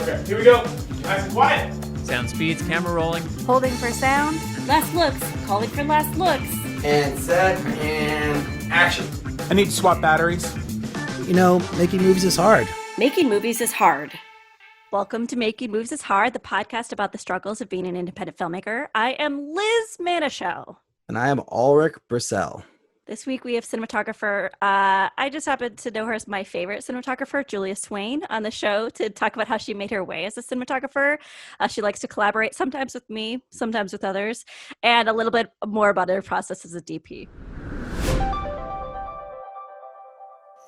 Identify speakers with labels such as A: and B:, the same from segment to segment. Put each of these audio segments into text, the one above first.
A: Okay, here we go. Nice and quiet.
B: Sound speeds, camera rolling.
C: Holding for sound.
D: Last looks. Calling for last looks.
E: And set, and action.
A: I need to swap batteries.
F: You know, making movies is hard.
D: Making movies is hard.
C: Welcome to Making Movies is Hard, the podcast about the struggles of being an independent filmmaker. I am Liz Manischel.
F: And I am Alrik Brissell.
C: This week we have cinematographer, I just happen to know her as my favorite cinematographer, Julia Swain, on the show to talk about how she made her way as a cinematographer. She likes to collaborate sometimes with me, sometimes with others, and a little bit more about her process as a DP.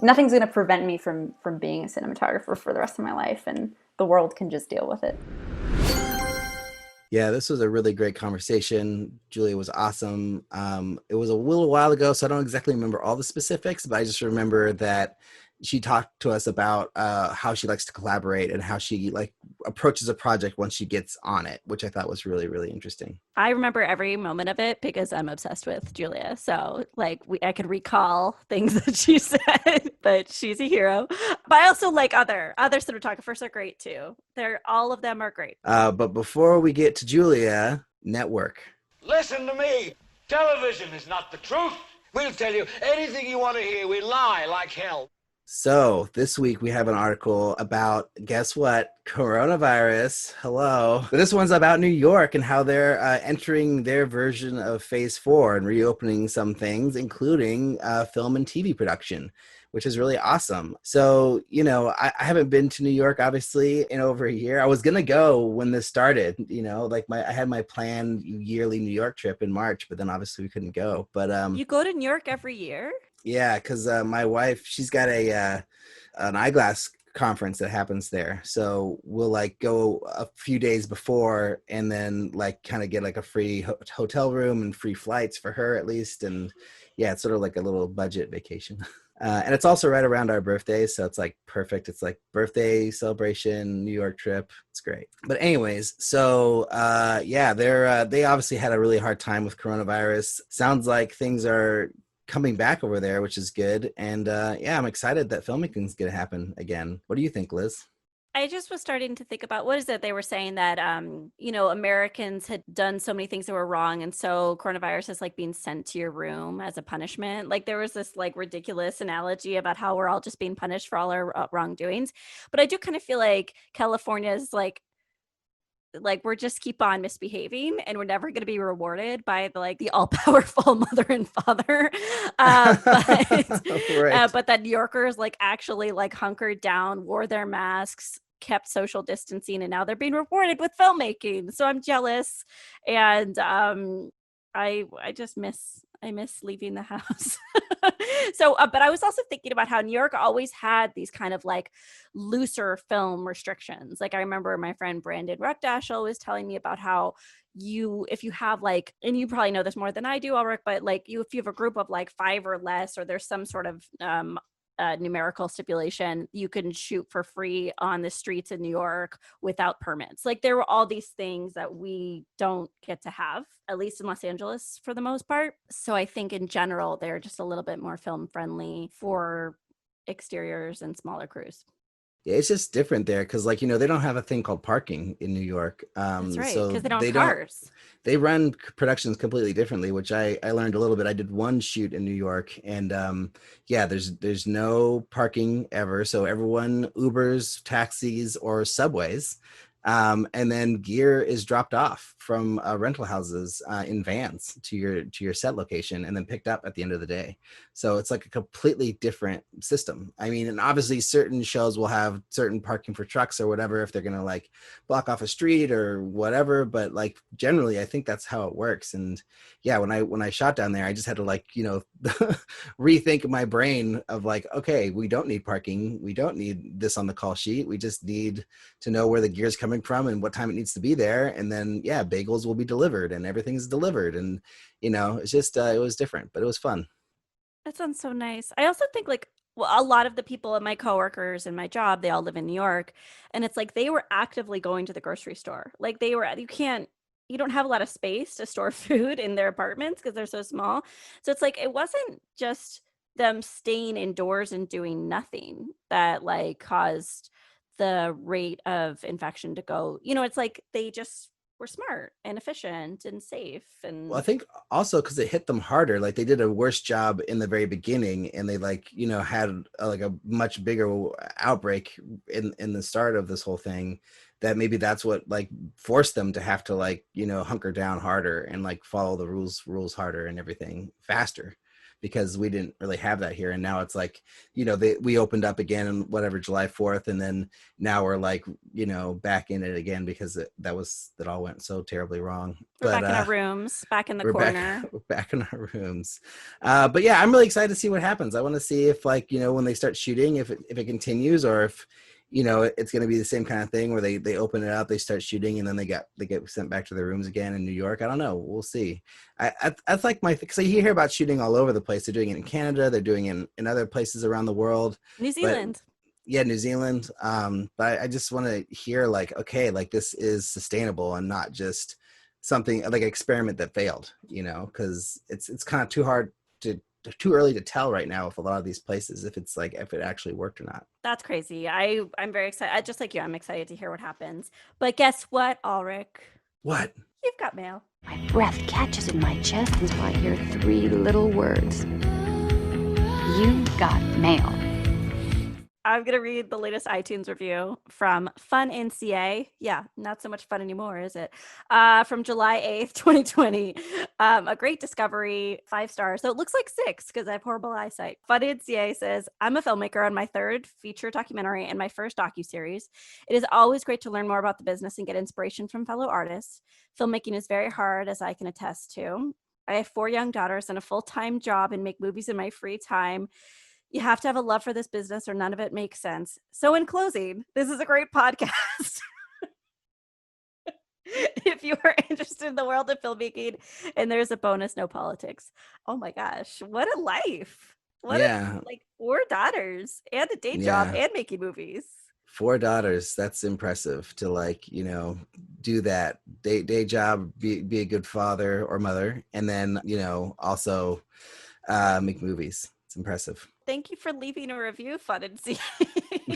G: Nothing's going to prevent me from being a cinematographer for the rest of my life, and the world can just deal with it.
F: Yeah, this was a really great conversation. Julia was awesome. It was a little while ago, so I don't exactly remember all the specifics, but I just remember that she talked to us about how she likes to collaborate and how she approaches a project once she gets on it, which I thought was really, really interesting.
C: I remember every moment of it because I'm obsessed with Julia. So I could recall things that she said, but she's a hero. But I also like other cinematographers are great too. All of them are great.
F: But before we get to Julia, network.
H: Listen to me. Television is not the truth. We'll tell you anything you want to hear. We lie like hell.
F: So this week we have an article about, guess what? Coronavirus. Hello. But this one's about New York and how they're entering their version of phase 4 and reopening some things, including film and TV production, which is really awesome. So, I haven't been to New York, obviously, in over a year. I was going to go when this started, I had my planned yearly New York trip in March, but then obviously we couldn't go. But
C: you go to New York every year?
F: Yeah, because my wife, she's got an eyeglass conference that happens there. So we'll go a few days before and then kind of get a free hotel room and free flights for her at least. And yeah, it's sort of like a little budget vacation. And it's also right around our birthdays. So it's perfect. It's birthday celebration, New York trip. It's great. But anyways, so they obviously had a really hard time with coronavirus. Sounds like things are coming back over there, which is good. And I'm excited that filmmaking's going to happen again. What do you think, Liz?
C: I just was starting to think about, what is it? They were saying that, Americans had done so many things that were wrong. And so coronavirus is being sent to your room as a punishment. There was this ridiculous analogy about how we're all just being punished for all our wrongdoings. But I do kind of feel like California is we're just keep on misbehaving and we're never going to be rewarded by the all-powerful mother and father.
F: Right.
C: But that New Yorkers actually hunkered down, wore their masks, kept social distancing, and now they're being rewarded with filmmaking. So I'm jealous. And I miss leaving the house. So, but I was also thinking about how New York always had these kind of looser film restrictions. I remember my friend Brandon Ruckdash was telling me about how if you have and you probably know this more than I do, Ulrich, but if you have a group of 5 or less, or there's some sort of numerical stipulation, you can shoot for free on the streets in New York without permits. There were all these things that we don't get to have, at least in Los Angeles for the most part. So I think in general, they're just a little bit more film friendly for exteriors and smaller crews.
F: Yeah, it's just different there because, they don't have a thing called parking in New York.
C: That's right,
F: so
C: because they don't have cars.
F: They run productions completely differently, which I learned a little bit. I did one shoot in New York, and there's no parking ever. So everyone Ubers, taxis, or subways. And then gear is dropped off from rental houses in vans to your set location and then picked up at the end of the day. So it's a completely different system. I mean, and obviously certain shows will have certain parking for trucks or whatever if they're going to block off a street or whatever. But generally, I think that's how it works. And yeah, when I shot down there, I just had to rethink my brain of okay, we don't need parking. We don't need this on the call sheet. We just need to know where the gear is coming from and what time it needs to be there. And then, bagels will be delivered and everything's delivered. And, it's just, it was different, but it was fun.
C: That sounds so nice. I also think a lot of the people in my coworkers in my job, they all live in New York. And it's they were actively going to the grocery store. You don't have a lot of space to store food in their apartments because they're so small. So it's it wasn't just them staying indoors and doing nothing that caused the rate of infection to go. You know, it's like they just were smart and efficient and safe. And
F: Well, I think also because it hit them harder, like they did a worse job in the very beginning, and they like, you know, had like a much bigger outbreak in the start of this whole thing, that maybe that's what like forced them to have to like, you know, hunker down harder and like follow the rules harder and everything faster, because we didn't really have that here. And now it's like, you know, we opened up again on whatever, July 4th. And then now we're like, you know, back in it again because that all went so terribly wrong.
C: we're back in our rooms, back in the corner.
F: We're back in our rooms. But yeah, I'm really excited to see what happens. I want to see if like, you know, when they start shooting, if it continues, or if, you know, it's going to be the same kind of thing where they open it up, they start shooting, and then they get sent back to their rooms again in New York. I don't know. We'll see. That's like because you hear about shooting all over the place. They're doing it in Canada. They're doing it in other places around the world.
C: New Zealand.
F: New Zealand. But I just want to hear like, okay, like this is sustainable and not just something like an experiment that failed, you know, because it's kind of too early to tell right now with a lot of these places if it actually worked or not.
C: That's crazy. I'm very excited. Just like you, I'm excited to hear what happens. But guess what, Alrik?
F: What?
C: You've got mail.
I: My breath catches in my chest until I hear 3 little words. You got mail.
C: I'm going to read the latest iTunes review from Fun NCA. Yeah, not so much fun anymore, is it? From July 8th, 2020. A great discovery, 5 stars. So it looks like 6 because I have horrible eyesight. Fun NCA says, I'm a filmmaker on my 3rd feature documentary and my first docuseries. It is always great to learn more about the business and get inspiration from fellow artists. Filmmaking is very hard, as I can attest to. I have 4 young daughters and a full-time job and make movies in my free time. You have to have a love for this business or none of it makes sense. So in closing, this is a great podcast. If you are interested in the world of filmmaking, and there's a bonus, no politics. Oh my gosh, what a life. Like 4 daughters and a day job and making movies.
F: 4 daughters. That's impressive to like, you know, do that day job, be a good father or mother. And then, you know, also make movies. It's impressive.
C: Thank you for leaving a review, Fun and CA.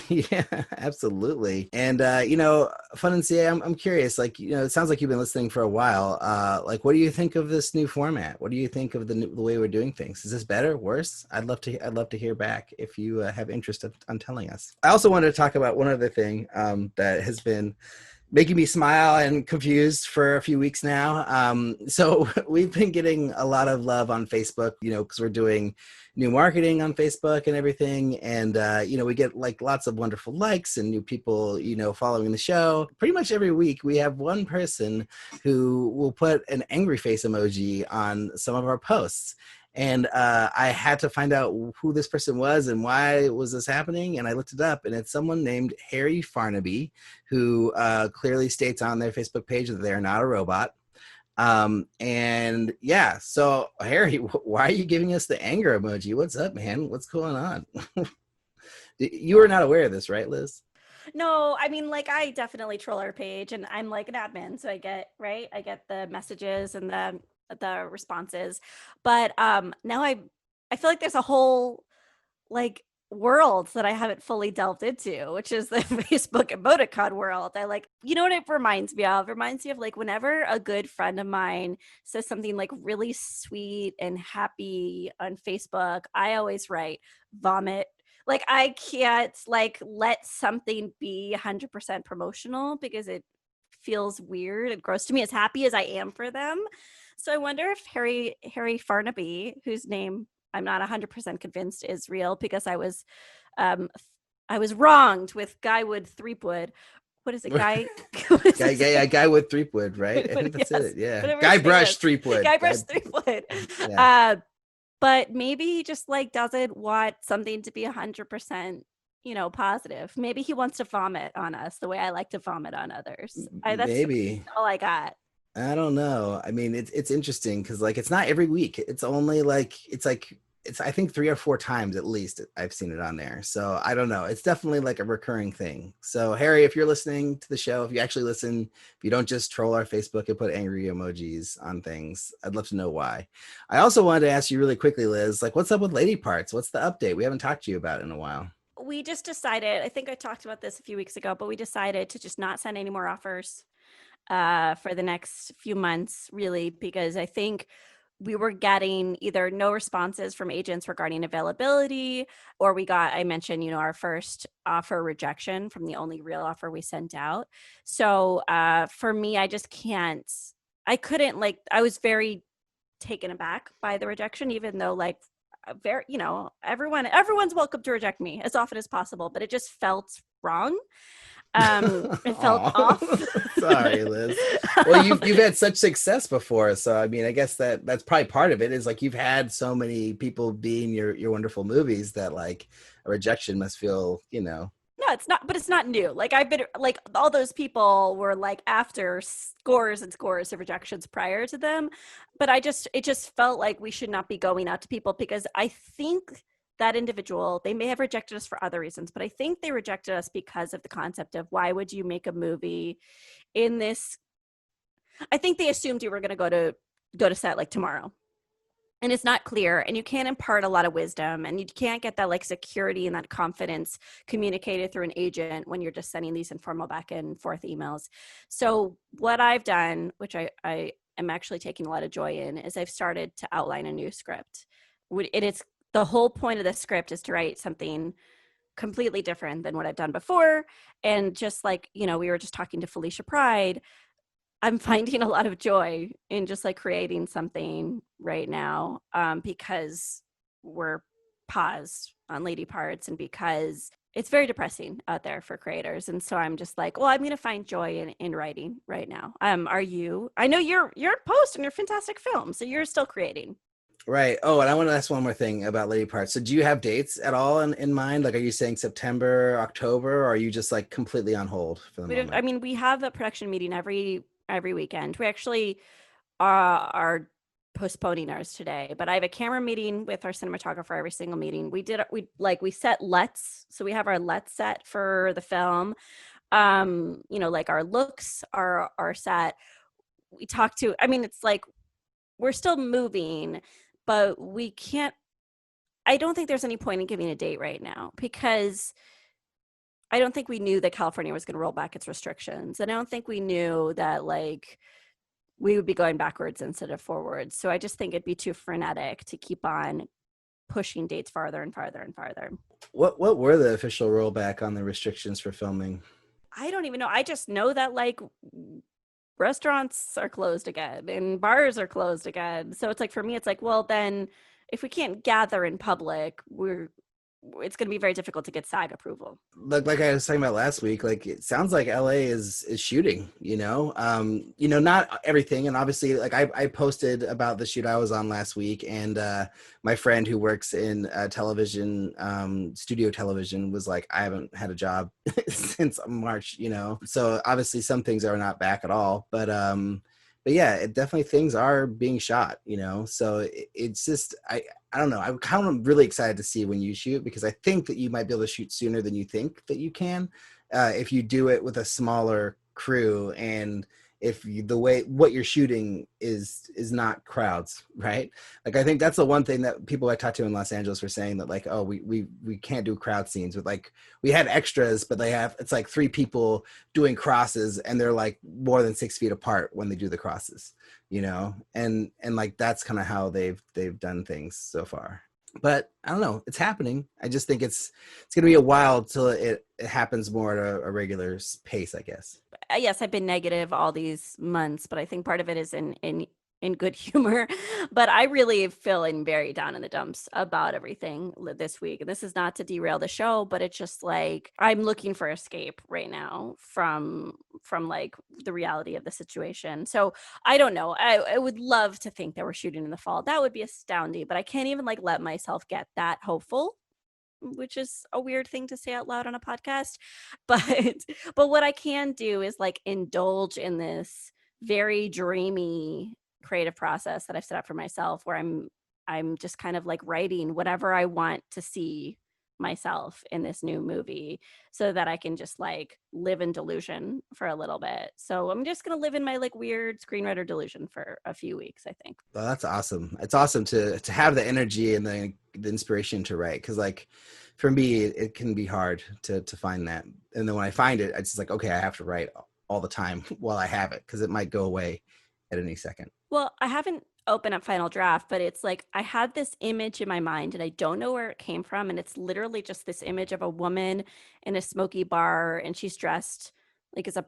F: Yeah, absolutely. And, you know, Fun and CA, I'm curious, like, you know, it sounds like you've been listening for a while. Like, what do you think of this new format? What do you think of the way we're doing things? Is this better, worse? I'd love to hear back if you have interest on telling us. I also wanted to talk about one other thing that has been making me smile and confused for a few weeks now. So we've been getting a lot of love on Facebook, you know, because we're doing new marketing on Facebook and everything. And, you know, we get like lots of wonderful likes and new people, you know, following the show. Pretty much every week we have one person who will put an angry face emoji on some of our posts. And I had to find out who this person was and why was this happening. And I looked it up, and it's someone named Harry Farnaby, who clearly states on their Facebook page that they're not a robot. And yeah, so Harry, why are you giving us the anger emoji? What's up, man? What's going on? You were not aware of this, right, Liz?
C: No, I mean, like, I definitely troll our page, and I'm like an admin, so I get the messages and the responses. But now I feel like there's a whole like world that I haven't fully delved into, which is the Facebook emoticon world. I like, you know what it reminds me of? It reminds me of like whenever a good friend of mine says something like really sweet and happy on Facebook, I always write vomit. Like I can't like let something be 100% promotional because it feels weird and gross to me, as happy as I am for them. So I wonder if Harry Farnaby, whose name I'm not 100% convinced is real, because I was wronged with Guywood Threepwood. What is it, Guy?
F: Guywood Threepwood, right? I think that's it. Yeah, Guybrush Threepwood.
C: Guybrush Threepwood. Yeah. But maybe he just like doesn't want something to be 100%, you know, positive. Maybe he wants to vomit on us the way I like to vomit on others. That's
F: maybe
C: all I got.
F: I don't know. I mean, it's interesting because like it's not every week. It's only like it's I think 3 or 4 times at least I've seen it on there. So I don't know. It's definitely like a recurring thing. So Harry, if you're listening to the show, if you actually listen, if you don't just troll our Facebook and put angry emojis on things, I'd love to know why. I also wanted to ask you really quickly, Liz, like what's up with Lady Parts? What's the update? We haven't talked to you about it in a while.
C: we just decided, I think I talked about this a few weeks ago, but we decided to just not send any more offers for the next few months, really, because I think we were getting either no responses from agents regarding availability, or we got, I mentioned, our first offer rejection from the only real offer we sent out. So for me, I just can't, I couldn't, like, I was very taken aback by the rejection, even though, like, very, everyone's welcome to reject me as often as possible, but it just felt wrong. It felt off.
F: Sorry, Liz. Well, you've had such success before, so I mean, I guess that's probably part of it, is like you've had so many people be in your wonderful movies that like a rejection must feel,
C: No, it's not, but it's not new. Like, I've been, like, all those people were like after scores and scores of rejections prior to them. But it just felt like we should not be going out to people, because I think that individual, they may have rejected us for other reasons, but I think they rejected us because of the concept of, why would you make a movie in this? I think they assumed you were going to go to set like tomorrow. And it's not clear, and you can't impart a lot of wisdom, and you can't get that like security and that confidence communicated through an agent when you're just sending these informal back and forth emails. So what I've done, which I am actually taking a lot of joy in, is I've started to outline a new script. It's the whole point of the script is to write something completely different than what I've done before. And just like, we were just talking to Felicia Pride, I'm finding a lot of joy in just like creating something right now, because we're paused on Lady Parts, and because it's very depressing out there for creators. And so I'm just like, well, I'm going to find joy in writing right now. Are you? I know you're post and you're fantastic film, so you're still creating.
F: Right. Oh, and I want to ask one more thing about Lady Parts. So do you have dates at all in mind? Like, are you saying September, October, or are you just like completely on hold for the moment?
C: I mean, we have a production meeting every weekend. We actually are postponing ours today, but I have a camera meeting with our cinematographer every single meeting. We set LUTs. So we have our LUT set for the film. Like our looks are set. We talk to, I mean, it's like, we're still moving, but we can't, I don't think there's any point in giving a date right now, because I don't think we knew that California was going to roll back its restrictions. And I don't think we knew that like we would be going backwards instead of forwards. So I just think it'd be too frenetic to keep on pushing dates farther and farther and farther.
F: What were the official rollback on the restrictions for filming?
C: I don't even know. I just know that like restaurants are closed again and bars are closed again. So it's like, for me, it's like, well, then if we can't gather in public, it's going to be very difficult to get SAG approval.
F: Like I was talking about last week, like it sounds like LA is shooting, not everything. And obviously, like I posted about the shoot I was on last week, and my friend who works in television, studio television, was like, I haven't had a job since March, So obviously some things are not back at all, but yeah, it definitely, things are being shot, so it's just, I don't know. I'm kind of really excited to see when you shoot, because I think that you might be able to shoot sooner than you think that you can, if you do it with a smaller crew, and if what you're shooting is not crowds, right? Like, I think that's the one thing that people I talked to in Los Angeles were saying, that like, oh, we can't do crowd scenes with, like, we had extras, but it's like 3 doing crosses, and they're like more than 6 feet apart when they do the crosses, and like that's kind of how they've done things so far. But I don't know, it's happening. I just think it's gonna be a while till it happens more at a regular pace, I guess.
C: Yes, I've been negative all these months, but I think part of it is in good humor. But I really feeling very down in the dumps about everything this week. And this is not to derail the show, but it's just like, I'm looking for escape right now from like the reality of the situation. So I don't know. I would love to think that we're shooting in the fall. That would be astounding, but I can't even like let myself get that hopeful, which is a weird thing to say out loud on a podcast. But what I can do is like indulge in this very dreamy creative process that I've set up for myself, where I'm just kind of like writing whatever I want to see myself in this new movie so that I can just like live in delusion for a little bit. So I'm just going to live in my like weird screenwriter delusion for a few weeks, I think.
F: Well, that's awesome. It's awesome to have the energy and the inspiration to write. Cause like for me, it can be hard to find that. And then when I find it, it's just like, okay, I have to write all the time while I have it, cause it might go away at any second.
C: Well, I haven't opened up Final Draft, but it's like I had this image in my mind and I don't know where it came from. And it's literally just this image of a woman in a smoky bar and she's dressed like as a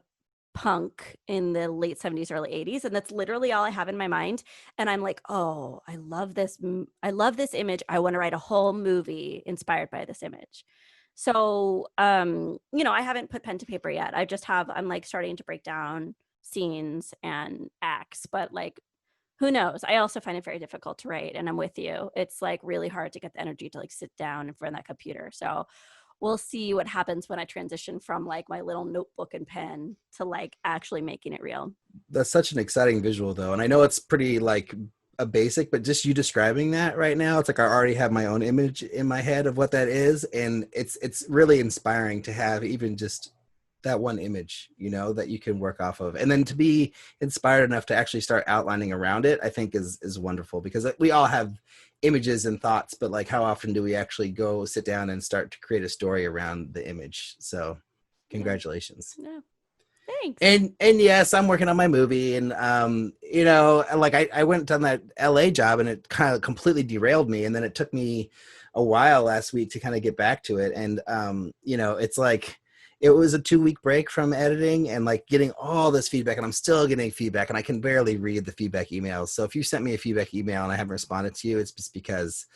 C: punk in the late 70s, early 80s. And that's literally all I have in my mind. And I'm like, oh, I love this. I love this image. I want to write a whole movie inspired by this image. So, you know, I haven't put pen to paper yet. I'm like starting to break down scenes and acts, but like, who knows? I also find it very difficult to write, and I'm with you. It's like really hard to get the energy to like sit down in front of that computer. So we'll see what happens when I transition from like my little notebook and pen to like actually making it real.
F: That's such an exciting visual though. And I know it's pretty like a basic, but just you describing that right now, it's like I already have my own image in my head of what that is. And it's really inspiring to have even just that one image, you know, that you can work off of. And then to be inspired enough to actually start outlining around it, I think is wonderful, because we all have images and thoughts, but like how often do we actually go sit down and start to create a story around the image? So congratulations.
C: Yeah. Thanks.
F: And yes, I'm working on my movie, and you know, like I went on that LA job and it kind of completely derailed me. And then it took me a while last week to kind of get back to it. And you know, it's like, it was a 2-week break from editing and like getting all this feedback, and I'm still getting feedback and I can barely read the feedback emails. So if you sent me a feedback email and I haven't responded to you, it's just because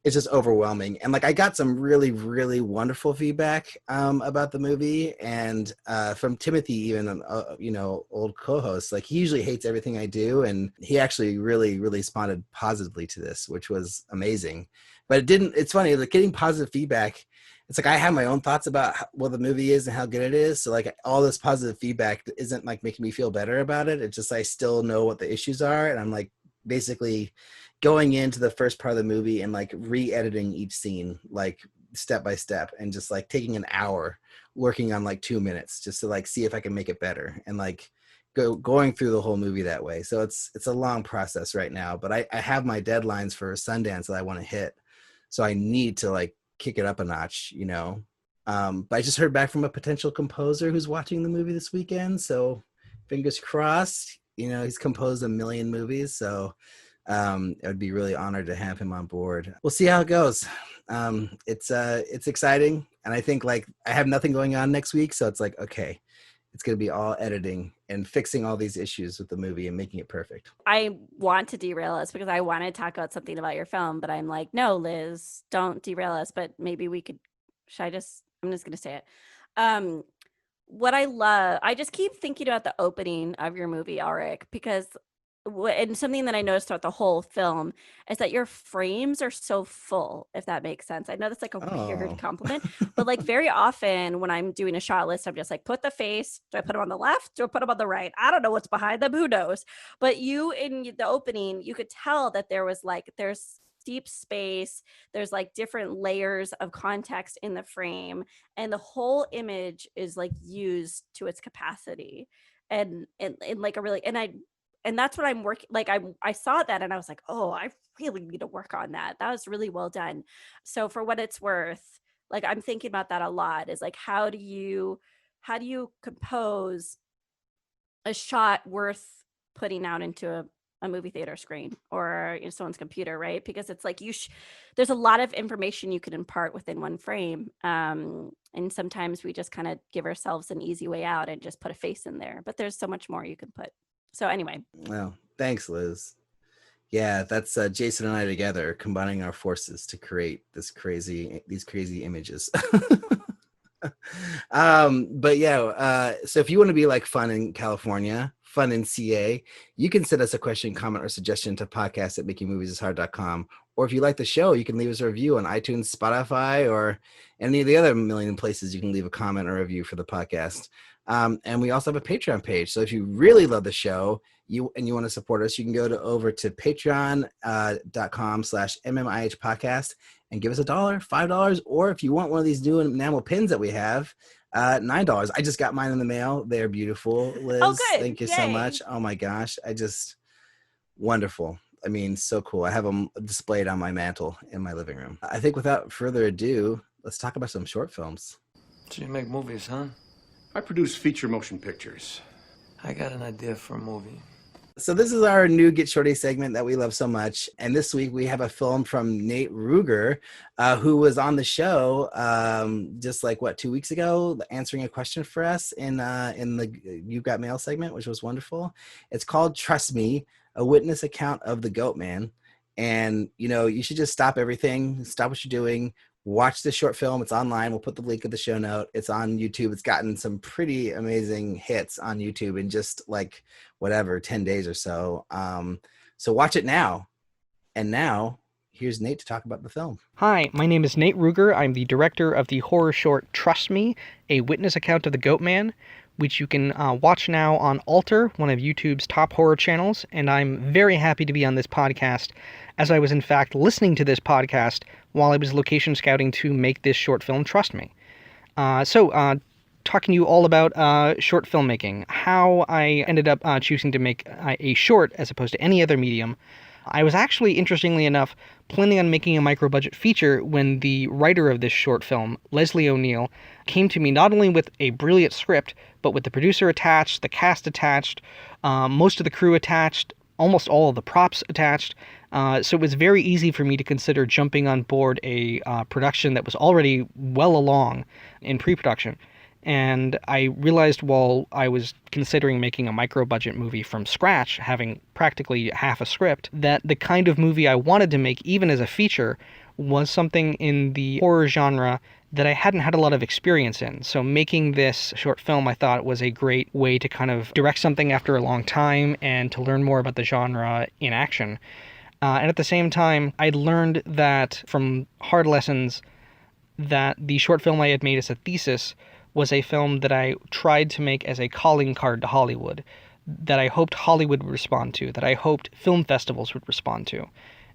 F: it's just overwhelming. And like, I got some really, really wonderful feedback about the movie, and from Timothy, even, you know, old co-host, like he usually hates everything I do. And he actually really, really responded positively to this, which was amazing. But it's funny, like getting positive feedback, it's like I have my own thoughts about what the movie is and how good it is. So like all this positive feedback isn't like making me feel better about it. It's just I still know what the issues are. And I'm like basically going into the first part of the movie and like re-editing each scene, like step by step, and just like taking an hour working on like 2 minutes just to like see if I can make it better, and like going through the whole movie that way. So it's a long process right now, but I have my deadlines for Sundance that I want to hit. So I need to like kick it up a notch, you know. But I just heard back from a potential composer who's watching the movie this weekend. So fingers crossed, you know, he's composed 1 million movies. So I would be really honored to have him on board. We'll see how it goes. It's exciting. And I think like I have nothing going on next week. So it's like, okay, it's going to be all editing and fixing all these issues with the movie and making it perfect.
C: I want to derail us because I want to talk about something about your film, but I'm like, no, Liz, don't derail us. But maybe we could, I'm just going to say it. What I love, I just keep thinking about the opening of your movie, Alrik, because and something that I noticed throughout the whole film is that your frames are so full, if that makes sense. I know that's like a weird compliment, but like very often when I'm doing a shot list, I'm just like, put the face. Do I put them on the left? Do I put them on the right? I don't know what's behind them. Who knows? But you, in the opening, you could tell that there's deep space. There's like different layers of context in the frame, and the whole image is like used to its capacity. And like a really, and that's what I'm working, like I saw that and I was like, oh, I really need to work on that. That was really well done. So for what it's worth, like I'm thinking about that a lot, is like, how do you compose a shot worth putting out into a movie theater screen or someone's computer, right? Because it's like there's a lot of information you can impart within one frame. And sometimes we just kind of give ourselves an easy way out and just put a face in there, but there's so much more you can put. So anyway.
F: Well, thanks, Liz. Yeah, that's Jason and I together combining our forces to create these crazy images. But yeah, so if you want to be like fun in California, fun in CA, you can send us a question, comment, or suggestion to podcast@makingmoviesishard.com. Or if you like the show, you can leave us a review on iTunes, Spotify, or any of the other million places you can leave a comment or review for the podcast. And we also have a Patreon page. So if you really love the show you want to support us, you can go over to patreon.com/MMIH podcast and give us $1, $5, or if you want one of these new enamel pins that we have, $9. I just got mine in the mail. They're beautiful, Liz.
C: Oh, good.
F: Thank you so
C: Yay.
F: much. Oh my gosh. Wonderful. I mean, so cool. I have them displayed on my mantle in my living room. I think without further ado, let's talk about some short films.
J: So you make movies, huh?
K: I produce feature motion pictures.
J: I got an idea for a movie.
F: So this is our new Get Shorty segment that we love so much. And this week we have a film from Nate Ruegger, who was on the show just like, 2 weeks ago, answering a question for us in the You've Got Mail segment, which was wonderful. It's called Trust Me, a witness account of the Goat Man. And, you should just stop everything, stop what you're doing, watch this short film. It's online. We'll put the link in the show note. It's on YouTube. It's gotten some pretty amazing hits on YouTube in just 10 days or so. So watch it now. And now here's Nate to talk about the film.
L: Hi, my name is Nate Ruegger. I'm the director of the horror short Trust Me, a witness account of the Goat Man, which you can watch now on Alter, one of YouTube's top horror channels. And I'm very happy to be on this podcast, as I was in fact listening to this podcast while I was location scouting to make this short film, Trust Me. So talking to you all about short filmmaking, how I ended up choosing to make a short as opposed to any other medium. I was actually, interestingly enough, planning on making a micro-budget feature when the writer of this short film, Leslie O'Neill, came to me not only with a brilliant script, but with the producer attached, the cast attached, most of the crew attached, almost all of the props attached. So it was very easy for me to consider jumping on board a production that was already well along in pre-production. And I realized while I was considering making a micro-budget movie from scratch, having practically half a script, that the kind of movie I wanted to make, even as a feature, was something in the horror genre that I hadn't had a lot of experience in. So making this short film, I thought, was a great way to kind of direct something after a long time and to learn more about the genre in action. And at the same time, I learned that from hard lessons that the short film I had made as a thesis was a film that I tried to make as a calling card to Hollywood, that I hoped Hollywood would respond to, that I hoped film festivals would respond to.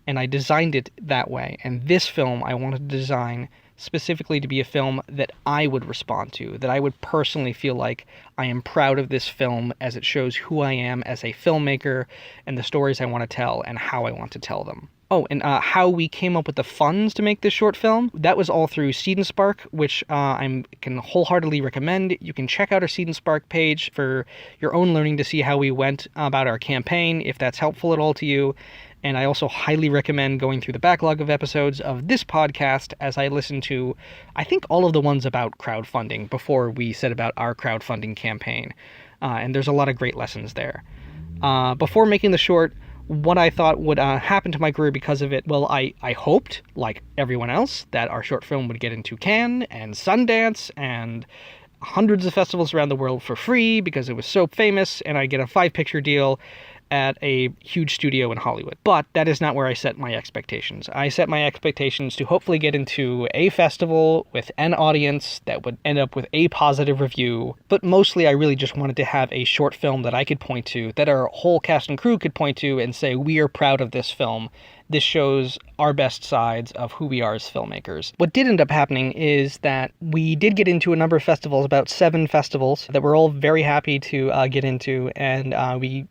L: And I designed it that way. And this film I wanted to design specifically to be a film that I would respond to, that I would personally feel like I am proud of this film as it shows who I am as a filmmaker and the stories I want to tell and how I want to tell them. Oh, and how we came up with the funds to make this short film, that was all through Seed and Spark, which I can wholeheartedly recommend. You can check out our Seed and Spark page for your own learning to see how we went about our campaign, if that's helpful at all to you. And I also highly recommend going through the backlog of episodes of this podcast as I listen to, I think, all of the ones about crowdfunding before we set about our crowdfunding campaign. And there's a lot of great lessons there. Before making the short, what I thought would happen to my career because of it, well, I hoped, like everyone else, that our short film would get into Cannes and Sundance and hundreds of festivals around the world for free because it was so famous, and I'd get a 5-picture deal at a huge studio in Hollywood. But that is not where I set my expectations. I set my expectations to hopefully get into a festival with an audience that would end up with a positive review. But mostly I really just wanted to have a short film that I could point to, that our whole cast and crew could point to and say, we are proud of this film. This shows our best sides of who we are as filmmakers. What did end up happening is that we did get into a number of festivals, about 7 festivals, that we're all very happy to get into, and we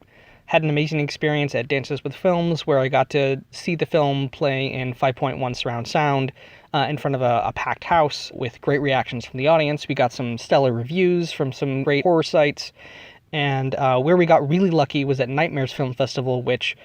L: had an amazing experience at Dances with Films, where I got to see the film play in 5.1 surround sound in front of a packed house with great reactions from the audience. We got some stellar reviews from some great horror sites. And where we got really lucky was at Nightmares Film Festival, which,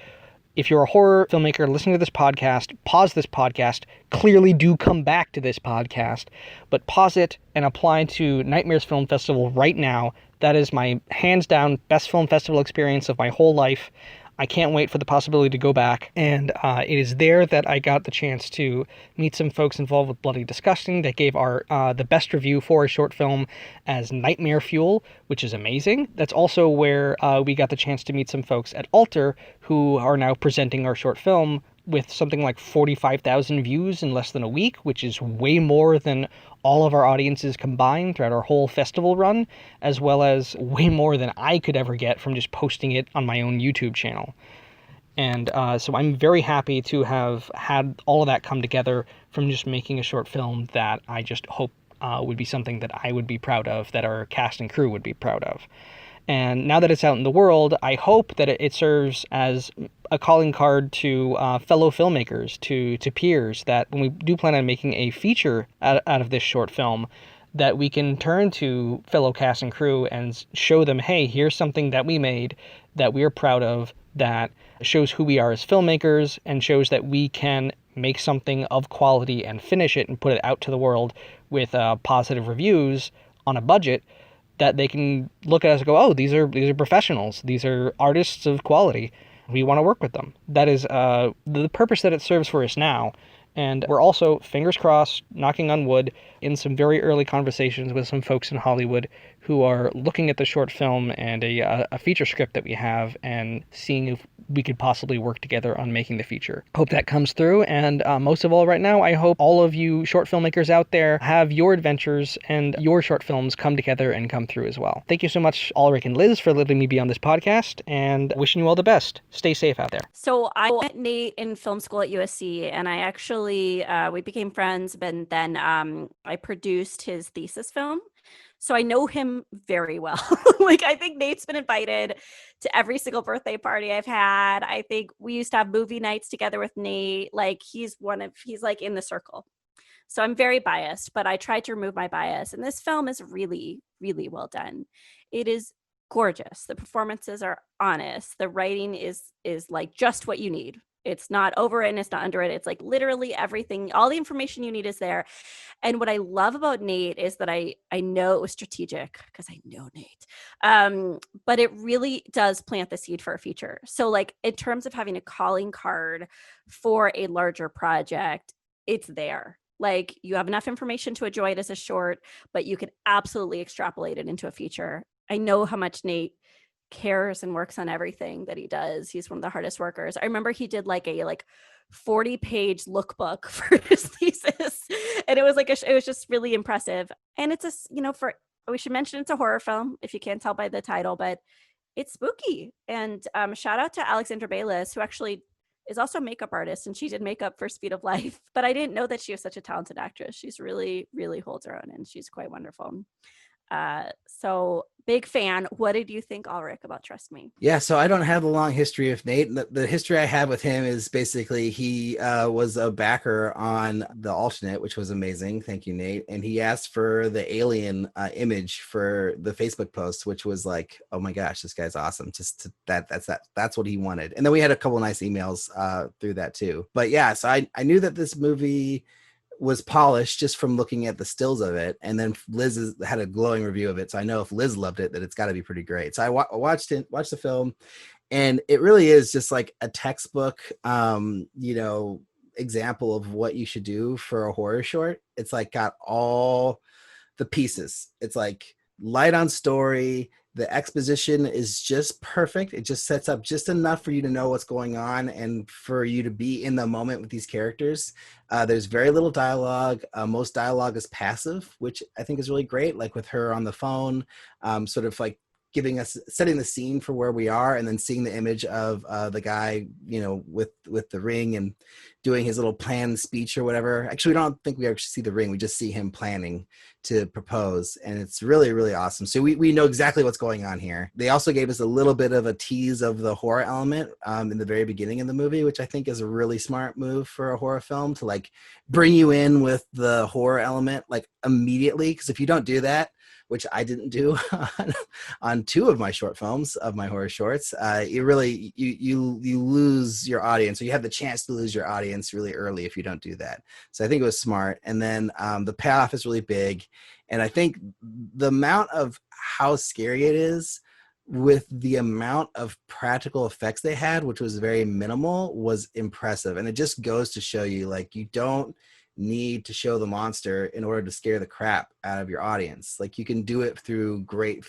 L: if you're a horror filmmaker listening to this podcast, pause this podcast, clearly do come back to this podcast, but pause it and apply to Nightmares Film Festival right now. That is my hands down best film festival experience of my whole life. I can't wait for the possibility to go back. And it is there that I got the chance to meet some folks involved with Bloody Disgusting that gave our the best review for a short film as Nightmare Fuel, which is amazing. That's also where we got the chance to meet some folks at Alter who are now presenting our short film with something like 45,000 views in less than a week, which is way more than all of our audiences combined throughout our whole festival run, as well as way more than I could ever get from just posting it on my own YouTube channel. And so I'm very happy to have had all of that come together from just making a short film that I just hope would be something that I would be proud of, that our cast and crew would be proud of. And now that it's out in the world, I hope that it serves as a calling card to fellow filmmakers, to peers, that when we do plan on making a feature out of this short film, that we can turn to fellow cast and crew and show them, hey, here's something that we made that we are proud of, that shows who we are as filmmakers and shows that we can make something of quality and finish it and put it out to the world with positive reviews on a budget, that they can look at us and go, oh, these are professionals. These are artists of quality. We want to work with them. That is the purpose that it serves for us now. And we're also, fingers crossed, knocking on wood, in some very early conversations with some folks in Hollywood who are looking at the short film and a feature script that we have and seeing if we could possibly work together on making the feature. Hope that comes through. And most of all right now, I hope all of you short filmmakers out there have your adventures and your short films come together and come through as well. Thank you so much, Alrik and Liz, for letting me be on this podcast, and wishing you all the best. Stay safe out there.
C: So I met Nate in film school at USC, and I actually, we became friends, but then I produced his thesis film. So I know him very well. Like, I think Nate's been invited to every single birthday party I've had. I think we used to have movie nights together with Nate. Like, he's like in the circle. So I'm very biased, but I tried to remove my bias. And this film is really, really well done. It is gorgeous. The performances are honest. The writing is like just what you need. It's not overwritten, it's not underwritten. It's like literally everything, all the information you need is there. And what I love about Nate is that I know it was strategic because I know Nate. But it really does plant the seed for a feature. So like in terms of having a calling card for a larger project, it's there. Like, you have enough information to enjoy it as a short, but you can absolutely extrapolate it into a feature. I know how much Nate cares and works on everything that he does. He's one of the hardest workers. I remember he did like a 40-page lookbook for his thesis, and it was like it was just really impressive. And it's we should mention it's a horror film if you can't tell by the title, but it's spooky. And shout out to Alexandra Bayless, who actually is also a makeup artist, and she did makeup for Speed of Life. But I didn't know that she was such a talented actress. She's really, really holds her own, and she's quite wonderful. So big fan. What did you think, Alrik, about Trust Me?
F: Yeah, so I don't have a long history of Nate. The history I have with him is basically he was a backer on the alternate, which was amazing. Thank you, Nate. And he asked for the alien image for the Facebook post, which was like, oh my gosh, this guy's awesome. That's what he wanted. And then we had a couple nice emails through that too. But yeah, so I knew that this movie was polished just from looking at the stills of it, and then Liz had a glowing review of it, so I know if Liz loved it, that it's got to be pretty great. So I watched the film, and it really is just like a textbook example of what you should do for a horror short. It's like got all the pieces. It's like light on story. The exposition is just perfect. It just sets up just enough for you to know what's going on and for you to be in the moment with these characters. There's very little dialogue. Most dialogue is passive, which I think is really great. Like with her on the phone, sort of like setting the scene for where we are, and then seeing the image of the guy, with the ring and doing his little planned speech or whatever. Actually, we don't think we actually see the ring. We just see him planning to propose, and it's really, really awesome. So we know exactly what's going on here. They also gave us a little bit of a tease of the horror element in the very beginning of the movie, which I think is a really smart move for a horror film, to like bring you in with the horror element like immediately. Because if you don't do that, which I didn't do on two of my short films, of my horror shorts, you lose your audience, or you have the chance to lose your audience really early if you don't do that. So I think it was smart. And then the payoff is really big. And I think the amount of how scary it is with the amount of practical effects they had, which was very minimal, was impressive. And it just goes to show you, like, you don't need to show the monster in order to scare the crap out of your audience. Like, you can do it through great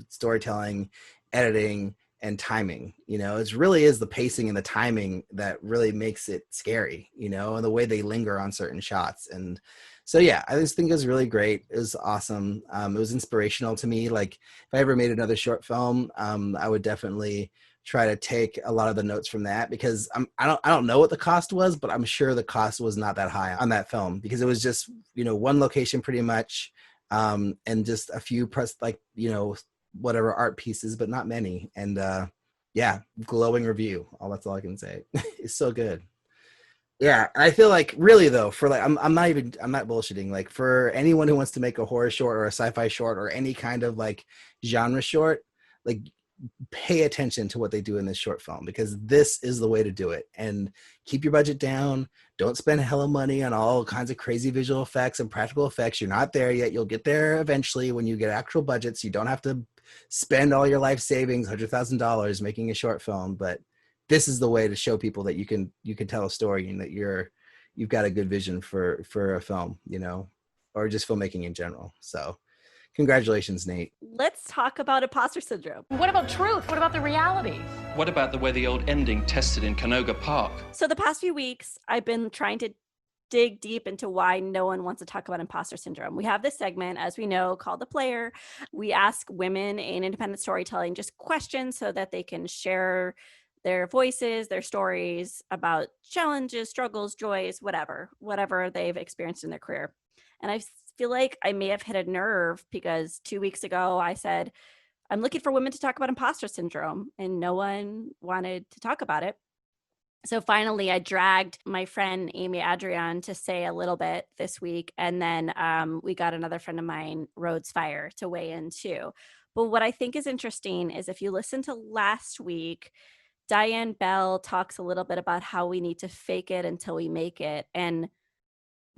F: storytelling, editing, and timing. It really is the pacing and the timing that really makes it scary, and the way they linger on certain shots. And so, yeah, I just think it was really great. It was awesome. It was inspirational to me. Like, if I ever made another short film, I would definitely try to take a lot of the notes from that, because I don't know what the cost was, but I'm sure the cost was not that high on that film, because it was just, one location pretty much, and just a few whatever art pieces, but not many. And yeah, glowing review. That's all I can say. It's so good. Yeah, I feel like, really though, for like, I'm not bullshitting. Like, for anyone who wants to make a horror short or a sci-fi short or any kind of like genre short, like, pay attention to what they do in this short film, because this is the way to do it. And keep your budget down. Don't spend hella money on all kinds of crazy visual effects and practical effects. You're not there yet. You'll get there eventually when you get actual budgets. You don't have to spend all your life savings, $100,000 making a short film. But this is the way to show people that you can tell a story, and that you've got a good vision for a film, or just filmmaking in general. So congratulations, Nate.
C: Let's talk about imposter syndrome.
M: What about truth? What about the reality?
N: What about the way the old ending tested in Canoga Park?
C: So the past few weeks, I've been trying to dig deep into why no one wants to talk about imposter syndrome. We have this segment, as we know, called The Player. We ask women in independent storytelling just questions so that they can share their voices, their stories about challenges, struggles, joys, whatever they've experienced in their career. And I feel like I may have hit a nerve, because 2 weeks ago I said, I'm looking for women to talk about imposter syndrome, and no one wanted to talk about it. So finally I dragged my friend Amy Adrion to say a little bit this week. And then we got another friend of mine, Rhodes, Phire, to weigh in too. But what I think is interesting is, if you listen to last week, Diane Bell talks a little bit about how we need to fake it until we make it. And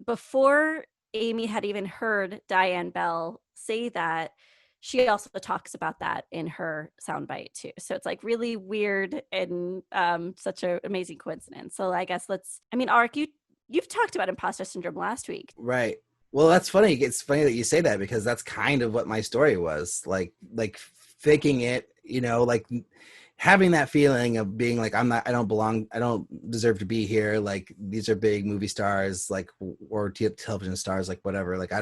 C: before Amy had even heard Diane Bell say that, she also talks about that in her soundbite too. So it's like really weird and such an amazing coincidence. So I guess Ark, you've talked about imposter syndrome last week.
F: Right. Well, that's funny. It's funny that you say that, because that's kind of what my story was. Like faking it, like having that feeling of being like, I don't belong, I don't deserve to be here. Like, these are big movie stars, like, or television stars, like whatever. Like,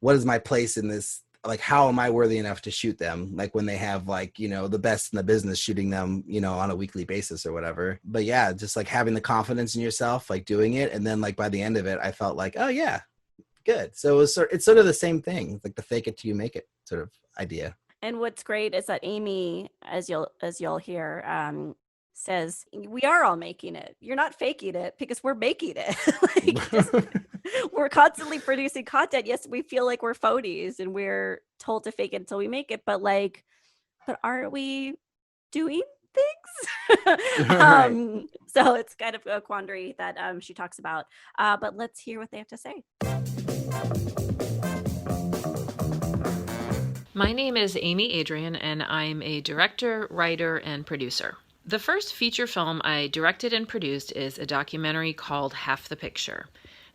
F: what is my place in this? Like, how am I worthy enough to shoot them? Like, when they have like, the best in the business shooting them, on a weekly basis or whatever. But yeah, just like having the confidence in yourself, like doing it. And then like by the end of it, I felt like, oh yeah, good. So it's sort of the same thing, like the fake it till you make it sort of idea.
C: And what's great is that Amy, as you'll hear, says, we are all making it. You're not faking it, because we're making it. We're constantly producing content. Yes, we feel like we're phonies and we're told to fake it until we make it. But aren't we doing things?
F: Right.
C: So it's kind of a quandary that she talks about. But let's hear what they have to say.
O: My name is Amy Adrion, and I'm a director, writer, and producer. The first feature film I directed and produced is a documentary called Half the Picture.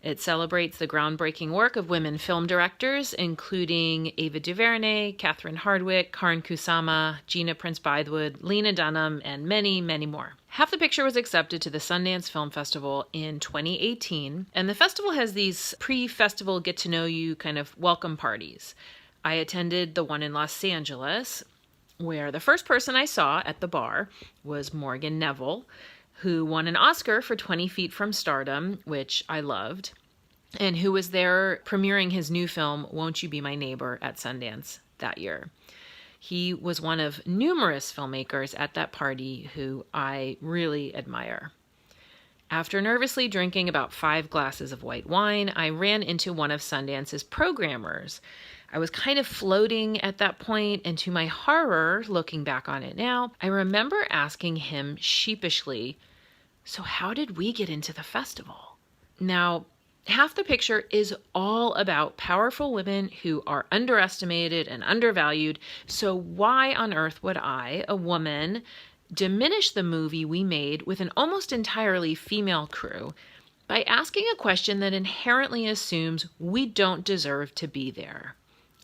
O: It celebrates the groundbreaking work of women film directors, including Ava DuVernay, Catherine Hardwicke, Karen Kusama, Gina Prince-Bythewood, Lena Dunham, and many, many more. Half the Picture was accepted to the Sundance Film Festival in 2018, and the festival has these pre-festival get-to-know-you kind of welcome parties. I attended the one in Los Angeles, where the first person I saw at the bar was Morgan Neville, who won an Oscar for 20 Feet from Stardom, which I loved, and who was there premiering his new film, Won't You Be My Neighbor, at Sundance that year. He was one of numerous filmmakers at that party who I really admire. After nervously drinking about 5 glasses of white wine, I ran into one of Sundance's programmers. I was kind of floating at that point, and to my horror, looking back on it now, I remember asking him sheepishly, so how did we get into the festival? Now, Half the Picture is all about powerful women who are underestimated and undervalued, so why on earth would I, a woman, diminish the movie we made with an almost entirely female crew by asking a question that inherently assumes we don't deserve to be there?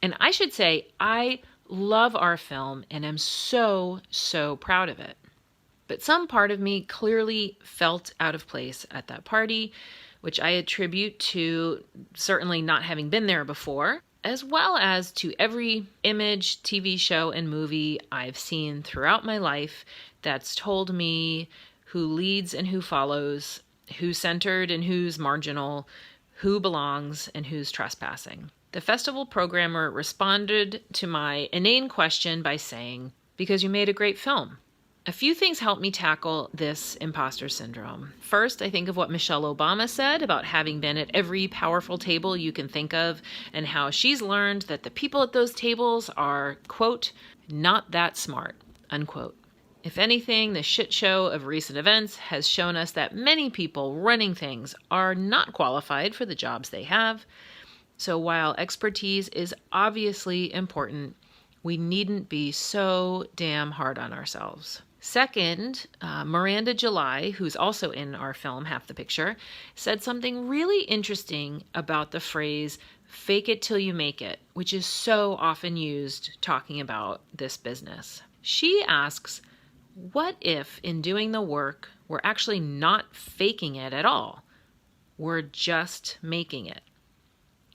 O: And I should say, I love our film and am so, so proud of it. But some part of me clearly felt out of place at that party, which I attribute to certainly not having been there before, as well as to every image, TV show, and movie I've seen throughout my life that's told me who leads and who follows, who's centered and who's marginal, who belongs and who's trespassing. The festival programmer responded to my inane question by saying, "Because you made a great film." A few things helped me tackle this imposter syndrome. First, I think of what Michelle Obama said about having been at every powerful table you can think of, and how she's learned that the people at those tables are, quote, not that smart, unquote. If anything, the shit show of recent events has shown us that many people running things are not qualified for the jobs they have. So while expertise is obviously important, we needn't be so damn hard on ourselves. Second, Miranda July, who's also in our film Half the Picture, said something really interesting about the phrase, fake it till you make it, which is so often used talking about this business. She asks, what if in doing the work, we're actually not faking it at all? We're just making it.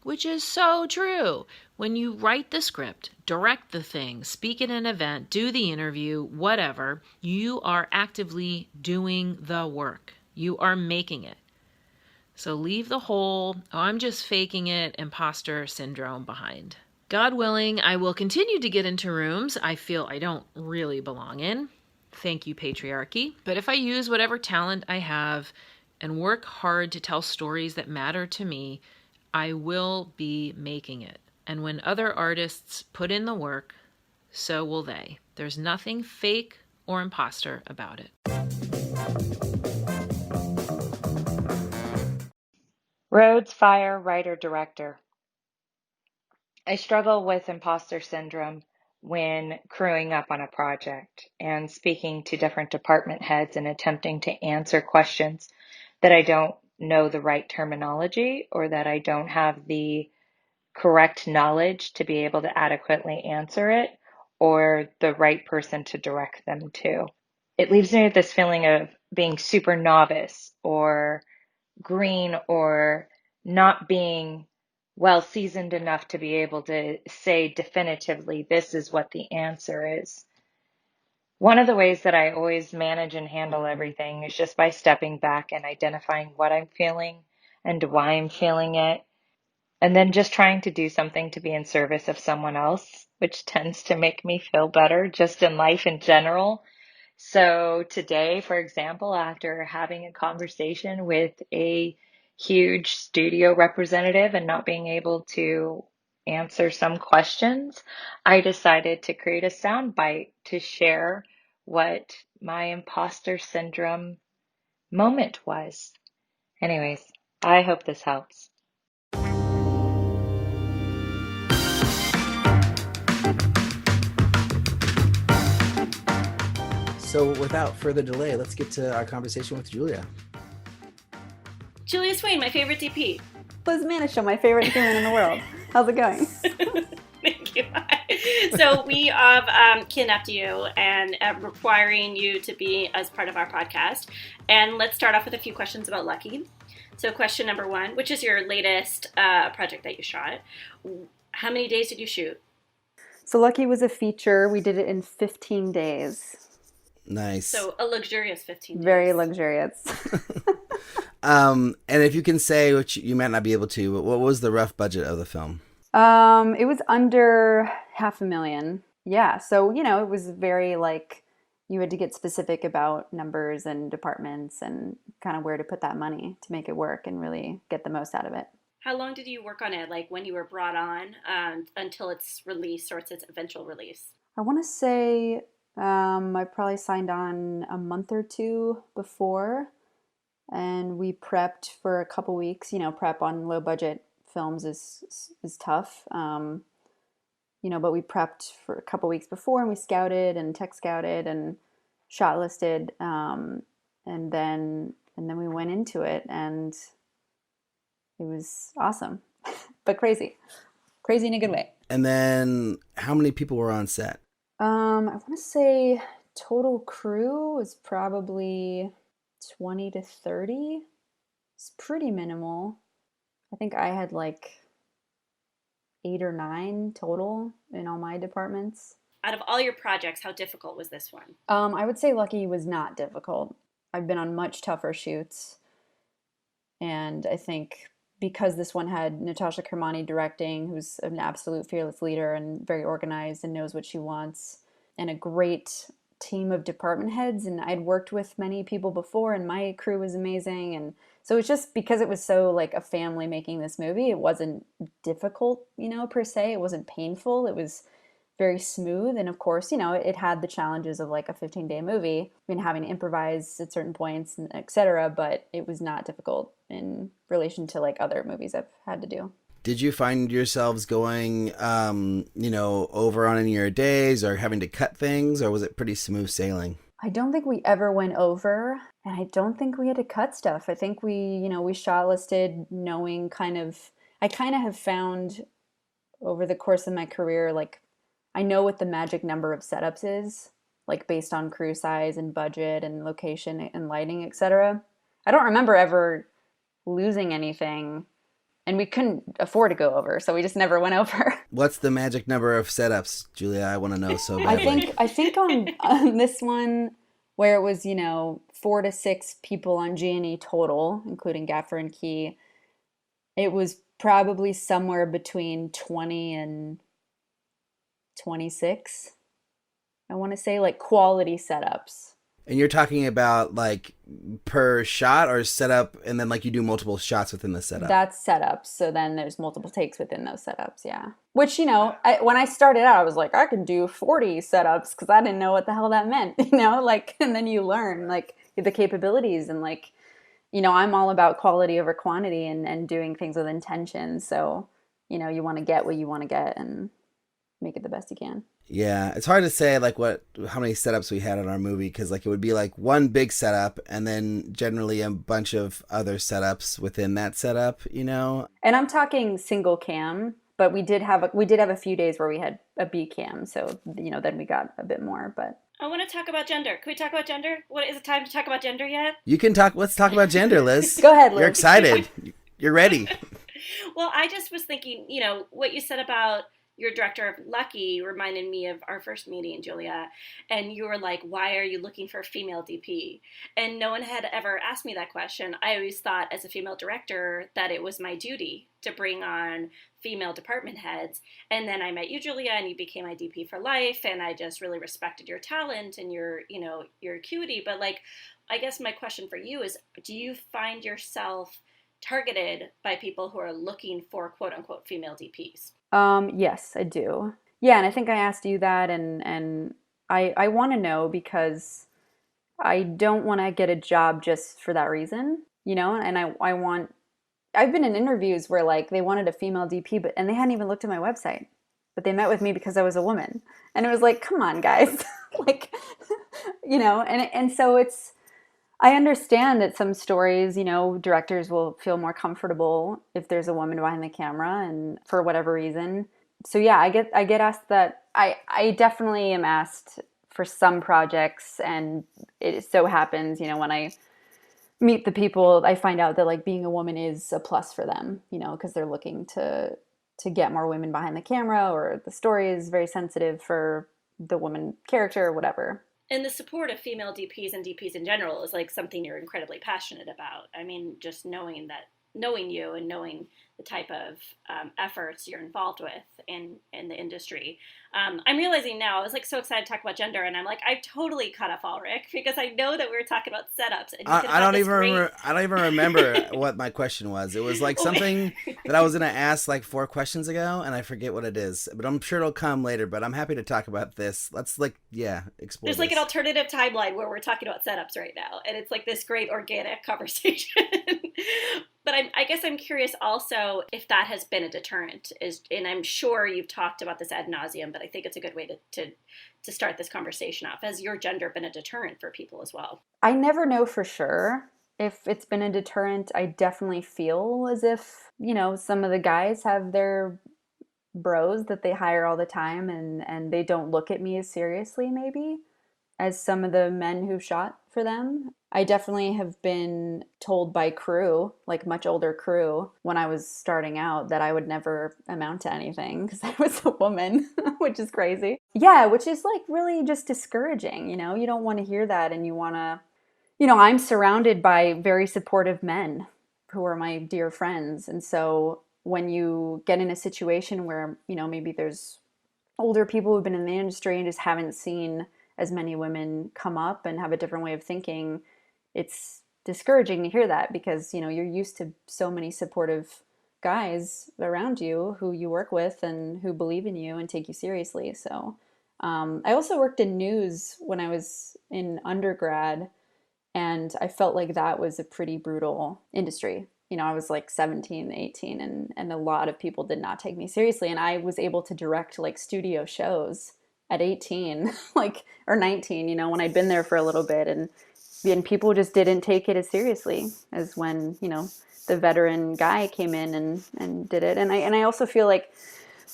O: Which is so true. When you write the script, direct the thing, speak at an event, do the interview, whatever, you are actively doing the work. You are making it. So leave the whole, oh, I'm just faking it, imposter syndrome behind. God willing, I will continue to get into rooms I feel I don't really belong in. Thank you, patriarchy. But if I use whatever talent I have and work hard to tell stories that matter to me, I will be making it. And when other artists put in the work, so will they. There's nothing fake or imposter about it.
P: Rhodes, Phire, writer-director. I struggle with imposter syndrome when crewing up on a project and speaking to different department heads and attempting to answer questions that I don't know the right terminology or that I don't have the correct knowledge to be able to adequately answer it or the right person to direct them to. It leaves me with this feeling of being super novice or green or not being well seasoned enough to be able to say definitively, this is what the answer is. One of the ways that I always manage and handle everything is just by stepping back and identifying what I'm feeling and why I'm feeling it, and then just trying to do something to be in service of someone else, which tends to make me feel better just in life in general. So today, for example, after having a conversation with a huge studio representative and not being able to answer some questions, I decided to create a soundbite to share what my imposter syndrome moment was. Anyways, I hope this helps.
F: So without further delay, let's get to our conversation with Julia.
D: Julia Swain, my favorite DP.
G: Liz Manishow, my favorite human in the world. How's it going?
D: Thank you. So we have kidnapped you and requiring you to be as part of our podcast. And let's start off with a few questions about Lucky. So question number one, which is your latest project that you shot. How many days did you shoot?
G: So Lucky was a feature. We did it in 15 days.
F: Nice.
D: So a luxurious 15 days.
G: Very luxurious.
F: And if you can say, which you might not be able to, but what was the rough budget of the film?
G: It was under $500,000. Yeah. So, it was very you had to get specific about numbers and departments and kind of where to put that money to make it work and really get the most out of it.
D: How long did you work on it? Like when you were brought on until its release or its eventual release?
G: I want to say I probably signed on a month or two before, and we prepped for a couple weeks. Prep on low budget films is tough. But we prepped for a couple weeks before, and we scouted and tech scouted and shot listed, and then we went into it, and it was awesome, but crazy. Crazy in a good way.
F: And then how many people were on set?
G: I want to say total crew was probably 20 to 30. It's pretty minimal. I think I had like 8 or 9 total in all my departments.
D: Out of all your projects, how difficult was this one?
G: I would say Lucky was not difficult. I've been on much tougher shoots. And I think because this one had Natasha Kermani directing, who's an absolute fearless leader and very organized and knows what she wants, and a great team of department heads. And I'd worked with many people before, and my crew was amazing. And so it's just because it was so like a family making this movie, it wasn't difficult, per se. It wasn't painful. It was very smooth. And of course, it had the challenges of like a 15-day movie, having to improvise at certain points, and et cetera, but it was not difficult in relation to like other movies I've had to do.
F: Did you find yourselves going, over on any of your days or having to cut things, or was it pretty smooth sailing?
G: I don't think we ever went over, and I don't think we had to cut stuff. I think we shot listed knowing I kind of have found over the course of my career, like, I know what the magic number of setups is, like based on crew size and budget and location and lighting, etc. I don't remember ever losing anything, and we couldn't afford to go over, so we just never went over.
F: What's the magic number of setups, Julia? I want to know so badly.
G: I think on this one, where it was 4 to 6 people on G&E total, including Gaffer and Key, it was probably somewhere between 20 and 26, I want to say, like quality setups.
F: And you're talking about like per shot or setup, and then like you do multiple shots within the setup?
G: That's setups. So then there's multiple takes within those setups, yeah. Which, when I started out, I was like, I can do 40 setups because I didn't know what the hell that meant, and then you learn like the capabilities and like, I'm all about quality over quantity and doing things with intention. So, you want to get what you want to get and make it the best you can.
F: Yeah, it's hard to say like how many setups we had in our movie, because like it would be like one big setup and then generally a bunch of other setups within that setup, And
G: I'm talking single cam, but we did have a few days where we had a B cam, so then we got a bit more. But
D: I want to talk about gender. Can we talk about gender? What is it time to talk about gender yet?
F: You can talk. Let's talk about gender, Liz.
G: Go ahead, Liz.
F: You're excited. You're ready.
D: Well, I just was thinking, what you said about your director of Lucky reminded me of our first meeting, Julia, and you were like, why are you looking for a female DP? And no one had ever asked me that question. I always thought as a female director that it was my duty to bring on female department heads. And then I met you, Julia, and you became my DP for life, and I just really respected your talent and your acuity. But like, I guess my question for you is, do you find yourself targeted by people who are looking for quote unquote female DPs?
G: Yes, I do. Yeah, and I think I asked you that, and I want to know because I don't want to get a job just for that reason, and I've been in interviews where like they wanted a female DP, and they hadn't even looked at my website, but they met with me because I was a woman, and it was like, come on, guys, like, and so I understand that some stories, directors will feel more comfortable if there's a woman behind the camera, and for whatever reason. So yeah, I get asked that. I definitely am asked for some projects, and it so happens, when I meet the people, I find out that like being a woman is a plus for them, because they're looking to get more women behind the camera, or the story is very sensitive for the woman character or whatever.
D: And the support of female DPs and DPs in general is like something you're incredibly passionate about. I mean, just knowing you and knowing the type of efforts you're involved with in the industry. I'm realizing now, I was like so excited to talk about gender, and I'm like, I totally cut off Alrik because I know that we were talking about setups. And
F: I don't even remember what my question was. It was like something that I was going to ask like 4 questions ago, and I forget what it is. But I'm sure it'll come later. But I'm happy to talk about this. Let's explore.
D: There's like an alternative timeline where we're talking about setups right now, and it's like this great organic conversation. But I guess I'm curious also if that has been a deterrent, and I'm sure you've talked about this ad nauseum, but I think it's a good way to start this conversation off. Has your gender been a deterrent for people as well?
G: I never know for sure if it's been a deterrent. I definitely feel as if, some of the guys have their bros that they hire all the time, and they don't look at me as seriously maybe as some of the men who shot for them. I definitely have been told by crew, like much older crew, when I was starting out that I would never amount to anything because I was a woman, which is crazy. Yeah, which is like really just discouraging, you know? You don't want to hear that, and you want to, you know, I'm surrounded by very supportive men who are my dear friends. And so when you get in a situation where, you know, maybe there's older people who've been in the industry and just haven't seen as many women come up and have a different way of thinking, it's discouraging to hear that because, you know, you're used to so many supportive guys around you who you work with and who believe in you and take you seriously. So I also worked in news when I was in undergrad, and I felt like that was a pretty brutal industry. You know, I was like 17, 18, and a lot of people did not take me seriously. And I was able to direct like studio shows at 18, like, or 19, you know, when I'd been there for a little bit, and people just didn't take it as seriously as when, you know, the veteran guy came in and did it. And I also feel like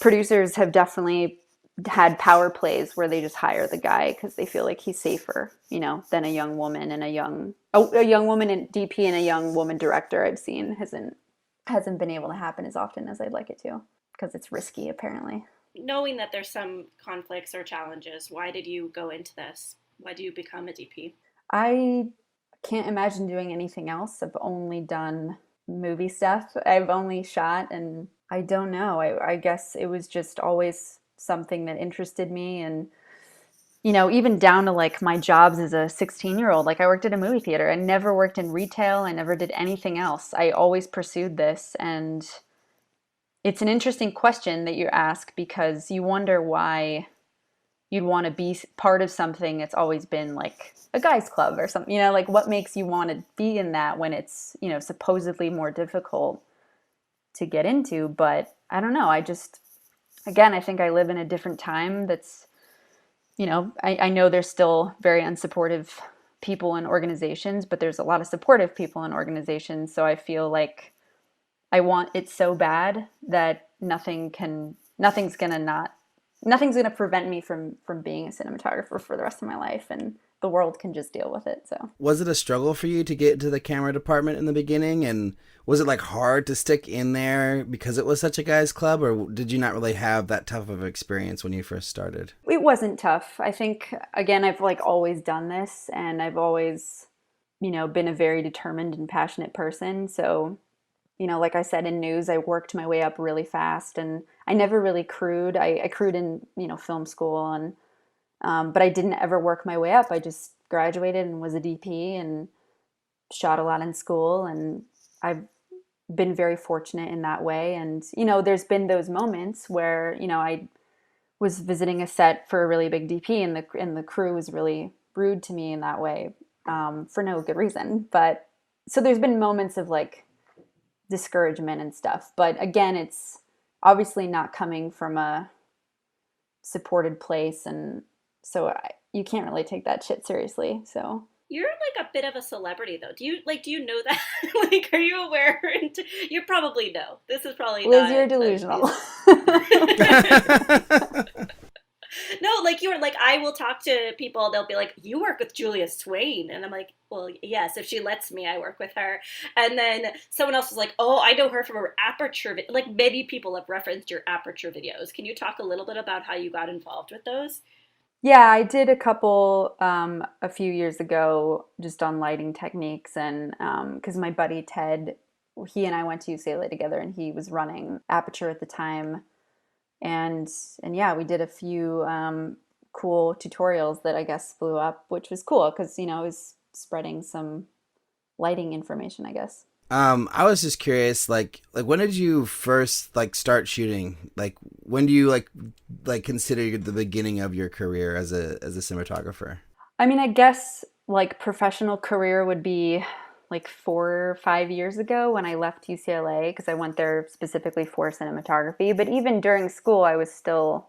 G: producers have definitely had power plays where they just hire the guy because they feel like he's safer, you know, than a young woman and a young woman in DP and a young woman director I've seen hasn't been able to happen as often as I'd like it to because it's risky apparently.
D: Knowing that there's some conflicts or challenges, why did you go into this? Why do you become a DP?
G: I can't imagine doing anything else. I've only done movie stuff. I've only shot, and I don't know. I guess it was just always something that interested me. And, you know, even down to like my jobs as a 16-year-old, like I worked at a movie theater. I never worked in retail. I never did anything else. I always pursued this. And it's an interesting question that you ask because you wonder why you'd want to be part of something that's always been like a guy's club or something, you know, like what makes you want to be in that when it's, you know, supposedly more difficult to get into. But I don't know. I think I live in a different time that's, you know, I know there's still very unsupportive people in organizations, but there's a lot of supportive people in organizations. So I feel like I want it so bad that nothing's going to prevent me from being a cinematographer for the rest of my life, and the world can just deal with it. So
F: was it a struggle for you to get into the camera department in the beginning, and was it like hard to stick in there because it was such a guy's club, or did you not really have that tough of experience when you first started?
G: It wasn't tough. I think, again, I've like always done this, and I've always, you know, been a very determined and passionate person. So, you know, like I said, in news, I worked my way up really fast, and I never really crewed. I crewed in, you know, film school, and but I didn't ever work my way up. I just graduated and was a DP and shot a lot in school, and I've been very fortunate in that way. And, you know, there's been those moments where, you know, I was visiting a set for a really big DP, and the crew was really rude to me in that way for no good reason. But so there's been moments of like discouragement and stuff, but again, it's obviously not coming from a supported place, and so you can't really take that shit seriously. So
D: you're like a bit of a celebrity though. Do you know that? Like, are you aware? You probably know. This is probably
G: Liz,
D: not,
G: you're delusional.
D: No, like you're like, I will talk to people, they'll be like, you work with Julia Swain. And I'm like, well, yes, if she lets me, I work with her. And then someone else was like, oh, I know her from her Aperture. Like many people have referenced your Aperture videos. Can you talk a little bit about how you got involved with those?
G: Yeah, I did a couple a few years ago just on lighting techniques, and because my buddy Ted, he and I went to UCLA together, and he was running Aperture at the time. And yeah, we did a few cool tutorials that I guess blew up, which was cool because, you know, it was spreading some lighting information, I guess.
F: I was just curious, like when did you first like start shooting? Like when do you like consider the beginning of your career as a cinematographer?
G: I mean, I guess like professional career would be like 4 or 5 years ago when I left UCLA, because I went there specifically for cinematography. But even during school, I was still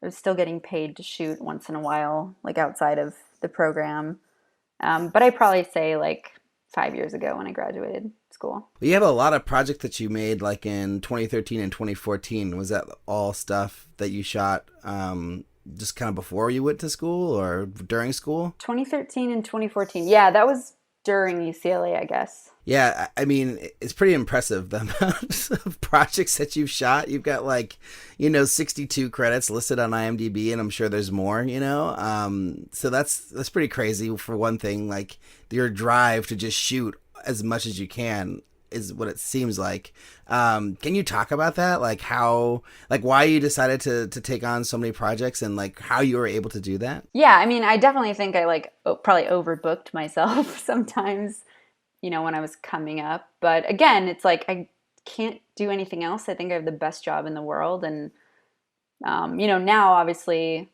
G: getting paid to shoot once in a while, like outside of the program. But I'd probably say like 5 years ago when I graduated school.
F: You have a lot of projects that you made like in 2013 and 2014. Was that all stuff that you shot just kind of before you went to school or during school?
G: 2013 and 2014. Yeah, that was during UCLA, I guess.
F: Yeah, I mean, it's pretty impressive the amount of projects that you've shot. You've got 62 credits listed on IMDb, and I'm sure there's more, So that's pretty crazy for one thing. Like your drive to just shoot as much as you can is what it seems like. Can you talk about that? Why you decided to take on so many projects and how you were able to do that?
G: Yeah, I mean, I definitely think I probably overbooked myself sometimes, when I was coming up. But again, it's I can't do anything else. I think I have the best job in the world. And, now obviously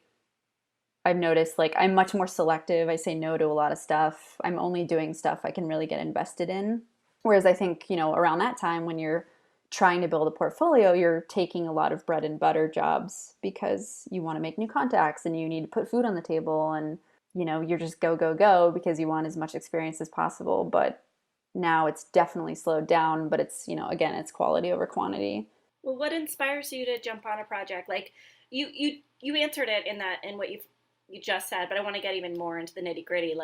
G: I've noticed I'm much more selective. I say no to a lot of stuff. I'm only doing stuff I can really get invested in. Whereas I think, around that time when you're trying to build a portfolio, you're taking a lot of bread and butter jobs because you want to make new contacts and you need to put food on the table and, you're just go, go, go because you want as much experience as possible. But now it's definitely slowed down, but it's, again, it's quality over quantity.
D: Well, what inspires you to jump on a project? You answered it in what you just said, but I want to get even more into the nitty gritty.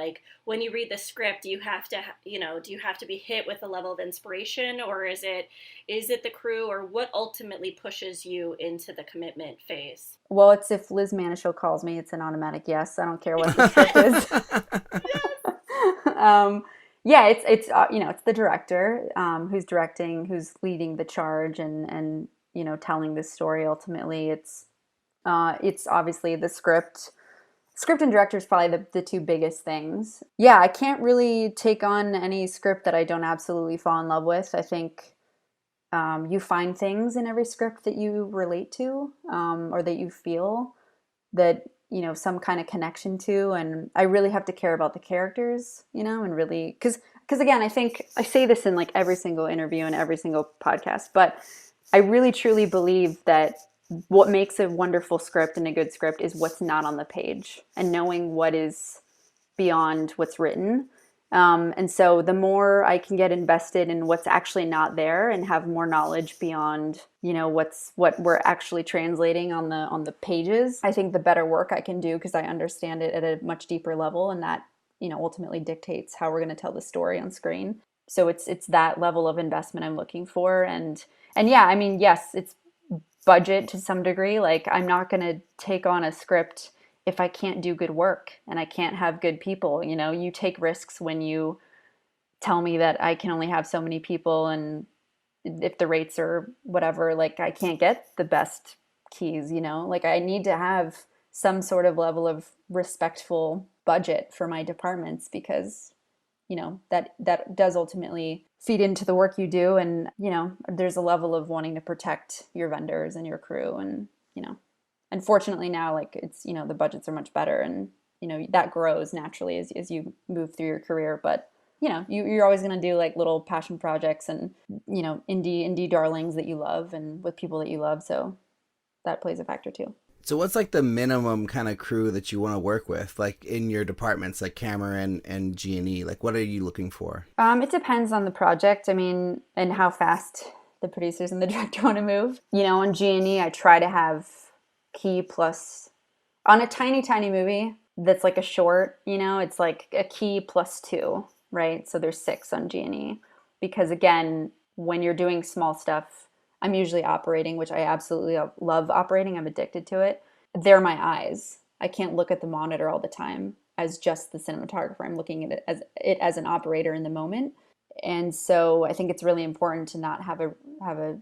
D: When you read the script, do you have to be hit with a level of inspiration, or is it the crew, or what ultimately pushes you into the commitment phase?
G: Well, it's if Liz Manischel calls me, it's an automatic yes. I don't care what the script is. Yeah, it's it's the director who's directing, who's leading the charge, and telling this story. Ultimately, it's obviously the script. Script and director is probably the two biggest things. Yeah, I can't really take on any script that I don't absolutely fall in love with. I think you find things in every script that you relate to or that you feel that, some kind of connection to. And I really have to care about the characters, and really, because again, I think I say this in every single interview and every single podcast, but I really truly believe that what makes a wonderful script and a good script is what's not on the page and knowing what is beyond what's written. And so the more I can get invested in what's actually not there and have more knowledge beyond, what we're actually translating on the pages, I think the better work I can do because I understand it at a much deeper level, and that, ultimately dictates how we're going to tell the story on screen. So it's that level of investment I'm looking for. And yeah, I mean, yes, it's budget to some degree. I'm not going to take on a script if I can't do good work and I can't have good people. You take risks when you tell me that I can only have so many people, and if the rates are whatever, I can't get the best keys, I need to have some sort of level of respectful budget for my departments because that does ultimately feed into the work you do. And, there's a level of wanting to protect your vendors and your crew. And, unfortunately now, it's, the budgets are much better, and, that grows naturally as you move through your career. But, you're always going to do little passion projects and, indie darlings that you love and with people that you love. So that plays a factor too.
F: So what's the minimum kind of crew that you want to work with, in your departments, camera and G&E? What are you looking for?
G: It depends on the project. I mean, and how fast the producers and the director want to move. On G&E, I try to have key plus, on a tiny, tiny movie that's a short, it's a key plus 2, right? So there's 6 on G&E. Because again, when you're doing small stuff, I'm usually operating, which I absolutely love operating. I'm addicted to it. They're my eyes. I can't look at the monitor all the time as just the cinematographer. I'm looking at it as an operator in the moment. And so I think it's really important to not have a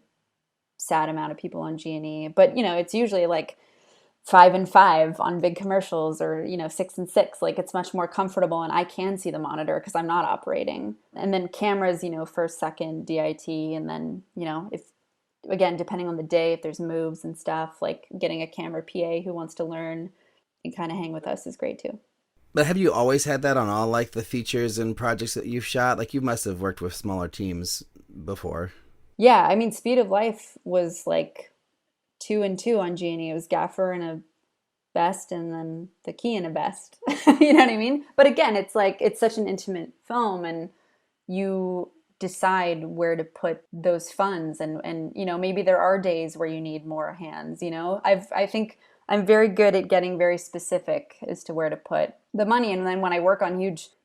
G: sad amount of people on G&E. But, it's usually 5 and 5 on big commercials, or 6 and 6. It's much more comfortable, and I can see the monitor because I'm not operating. And then cameras, first, second, DIT, and then if, again, depending on the day, if there's moves and stuff, getting a camera PA who wants to learn and kind of hang with us is great too.
F: But have you always had that on all the features and projects that you've shot? You must have worked with smaller teams before.
G: Yeah, I mean, Speed of Life was 2 and 2 on G&E. It was gaffer and a vest, and then the key and a vest. You know what I mean? But again, it's it's such an intimate film, and you decide where to put those funds, and maybe there are days where you need more hands. I think I'm very good at getting very specific as to where to put the money. And then when I work on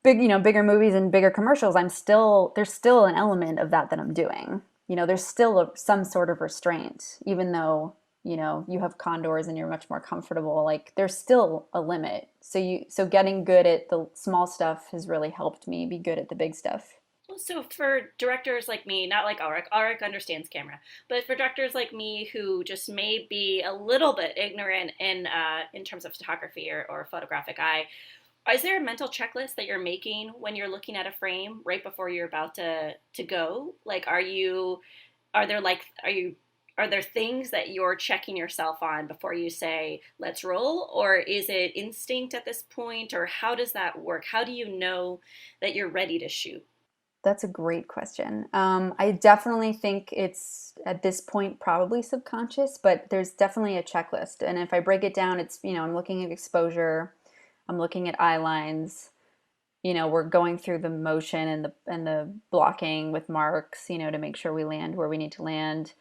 G: bigger movies and bigger commercials, there's still an element of that I'm doing. There's still some sort of restraint, even though, you have condors and you're much more comfortable. Like, there's still a limit. So getting good at the small stuff has really helped me be good at the big stuff.
D: So for directors like me, not like Alrik understands camera, but for directors like me who just may be a little bit ignorant in terms of photography or photographic eye, is there a mental checklist that you're making when you're looking at a frame right before you're about to go? Like, are there things that you're checking yourself on before you say, let's roll? Or is it instinct at this point? Or how does that work? How do you know that you're ready to shoot?
G: That's a great question. I definitely think it's, at this point, probably subconscious, but there's definitely a checklist. And if I break it down, it's, I'm looking at exposure, I'm looking at eye lines, we're going through the motion and the blocking with marks, to make sure we land where we need to land.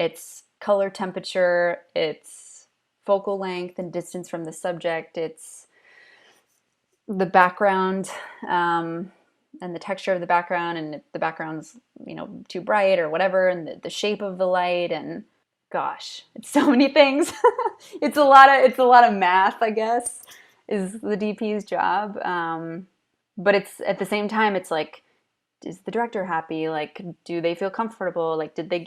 G: It's color temperature, it's focal length and distance from the subject, it's the background, and the texture of the background, and if the background's, too bright or whatever, and the shape of the light, and gosh, it's so many things. It's a lot of math, I guess, is the DP's job. But it's, at the same time, it's like, is the director happy? Like, do they feel comfortable? Like, did they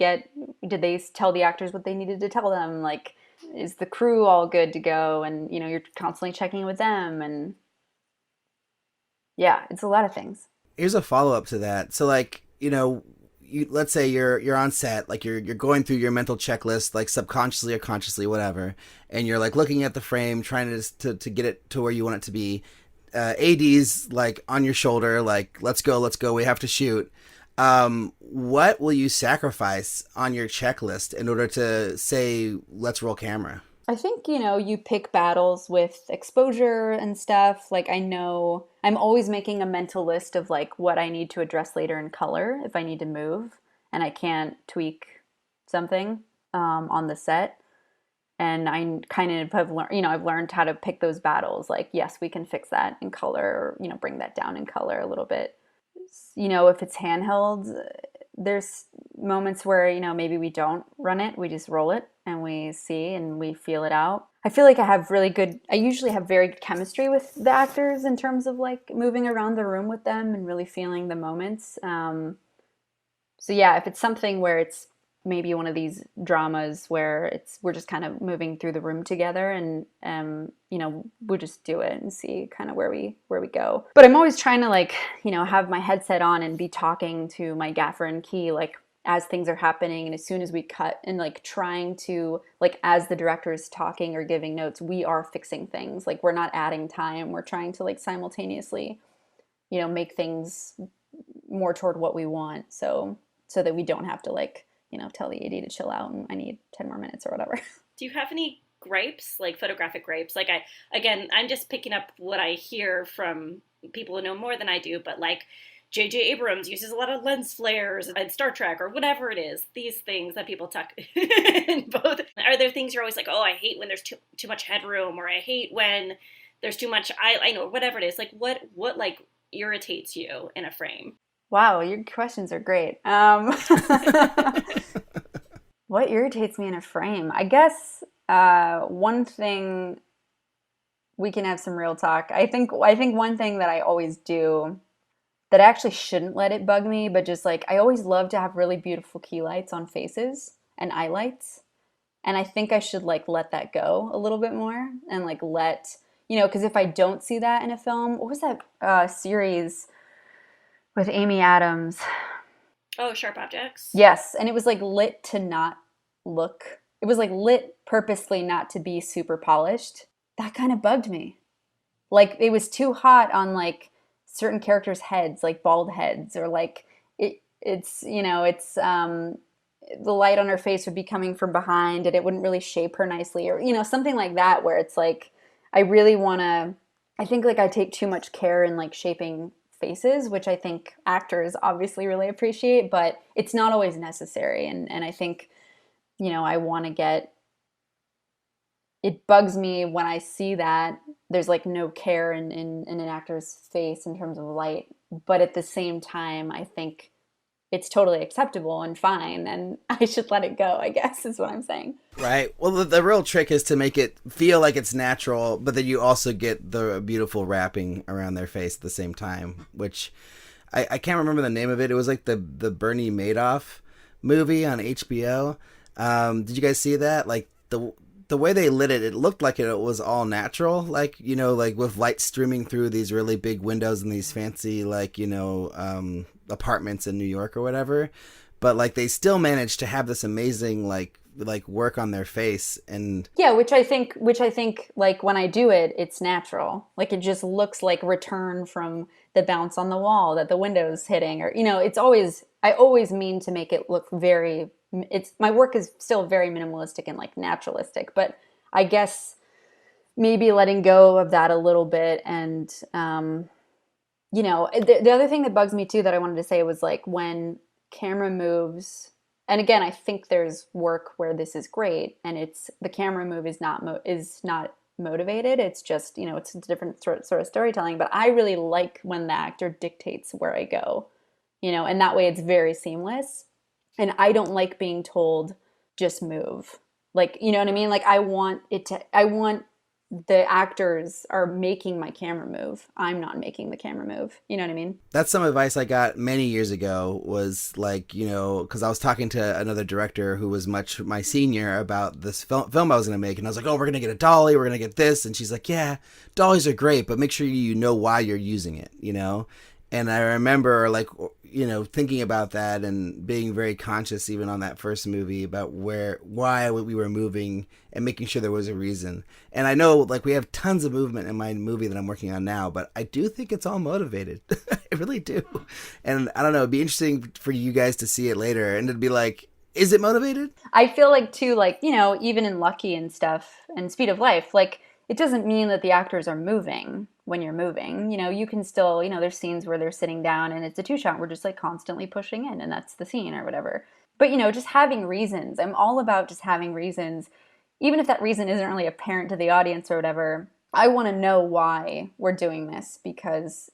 G: tell the actors what they needed to tell them? Like, is the crew all good to go? And, you're constantly checking with them, and yeah, it's a lot of things.
F: Here's a follow-up to that. So, like, let's say you're on set, like you're going through your mental checklist, like subconsciously or consciously, whatever, and you're like looking at the frame, trying to get it to where you want it to be. AD's like on your shoulder, like, let's go, we have to shoot. What will you sacrifice on your checklist in order to say, let's roll camera?
G: I think, you pick battles with exposure and stuff. Like, I know I'm always making a mental list of like what I need to address later in color if I need to move and I can't tweak something on the set. And I kind of have learned, I've learned how to pick those battles. Like, yes, we can fix that in color, or, bring that down in color a little bit. If it's handheld, there's moments where, maybe we don't run it, we just roll it and we see and we feel it out. I feel like I usually have very good chemistry with the actors in terms of like moving around the room with them and really feeling the moments. So yeah, if it's something where it's maybe one of these dramas where we're just kind of moving through the room together, and we'll just do it and see kind of where we go. But I'm always trying to like, have my headset on and be talking to my gaffer and key like as things are happening, and as soon as we cut, and like trying to, like, as the director is talking or giving notes, we are fixing things. Like, we're not adding time, we're trying to like simultaneously make things more toward what we want, so that we don't have to like tell the AD to chill out and I need 10 more minutes or whatever.
D: Do you have any gripes, like photographic gripes? Like, I'm just picking up what I hear from people who know more than I do, but like J.J. Abrams uses a lot of lens flares in Star Trek or whatever it is. These things that people talk in both. Are there things you're always like, oh, I hate when there's too much headroom, or I hate when there's too much, I know, whatever it is. Like, what like irritates you in a frame?
G: Wow, your questions are great. What irritates me in a frame? I guess one thing, we can have some real talk. I think one thing that I always do that I actually shouldn't let it bug me, but just like, I always love to have really beautiful key lights on faces and eye lights. And I think I should like let that go a little bit more, and like because if I don't see that in a film, what was that series with Amy Adams?
D: Oh, Sharp Objects?
G: Yes, and it was like lit to not look. It was like lit purposely not to be super polished. That kind of bugged me. Like, it was too hot on like certain characters' heads, like bald heads, or like it's the light on her face would be coming from behind and it wouldn't really shape her nicely, or something like that, where it's like I really want to, I think like I take too much care in like shaping faces, which I think actors obviously really appreciate, but it's not always necessary. And I think, I want to get, it bugs me when I see that there's like no care in an actor's face in terms of light. But at the same time, I think it's totally acceptable and fine, and I should let it go, I guess, is what I'm saying.
F: Right. Well, the real trick is to make it feel like it's natural, but then you also get the beautiful wrapping around their face at the same time, which I can't remember the name of it. It was like the Bernie Madoff movie on HBO. Did you guys see that? Like the way they lit it, it looked like it was all natural, like, like with light streaming through these really big windows and these fancy, like, apartments in New York or whatever. But like they still managed to have this amazing like work on their face. And
G: yeah, which I think like when I do it, it's natural. Like it just looks like Return from the bounce on the wall that the window's hitting, or I always mean to make it look my work is still very minimalistic and like naturalistic, but I guess maybe letting go of that a little bit. And the other thing that bugs me too that I wanted to say was like when camera moves, and again, I think there's work where this is great, and the camera move is not motivated. It's just, it's a different sort of storytelling. But I really like when the actor dictates where I go, and that way it's very seamless. And I don't like being told just move. Like, you know what I mean? Like I want the actors are making my camera move. I'm not making the camera move. You know what I mean?
F: That's some advice I got many years ago, was like, because I was talking to another director who was much my senior about this film I was going to make. And I was like, oh, we're going to get a dolly. We're going to get this. And she's like, yeah, dollies are great, but make sure you know why you're using it, And I remember like, thinking about that and being very conscious even on that first movie about why we were moving and making sure there was a reason. And I know like we have tons of movement in my movie that I'm working on now, but I do think it's all motivated. I really do. And I don't know, it'd be interesting for you guys to see it later and it'd be like, is it motivated? I
G: feel like too, like, even in Lucky and stuff and Speed of Life, like it doesn't mean that the actors are moving when you're moving. You can still, there's scenes where they're sitting down and it's a 2-shot. We're just like constantly pushing in and that's the scene or whatever. But, just having reasons. I'm all about just having reasons. Even if that reason isn't really apparent to the audience or whatever, I want to know why we're doing this, because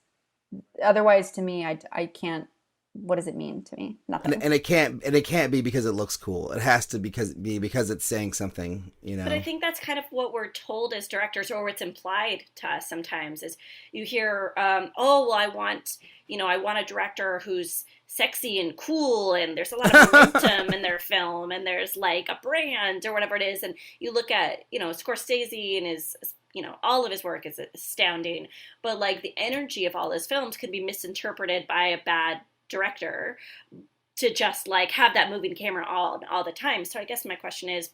G: otherwise to me, I can't. What does it mean to me? Nothing.
F: And it can't be because it looks cool. It has to be because it's saying something,
D: But I think that's kind of what we're told as directors, or what's implied to us sometimes, is you hear, oh, well, I want a director who's sexy and cool, and there's a lot of momentum in their film, and there's like a brand or whatever it is. And you look at, Scorsese and his, all of his work is astounding, but like the energy of all his films could be misinterpreted by a bad director to just like have that moving camera all the time. So I guess my question is,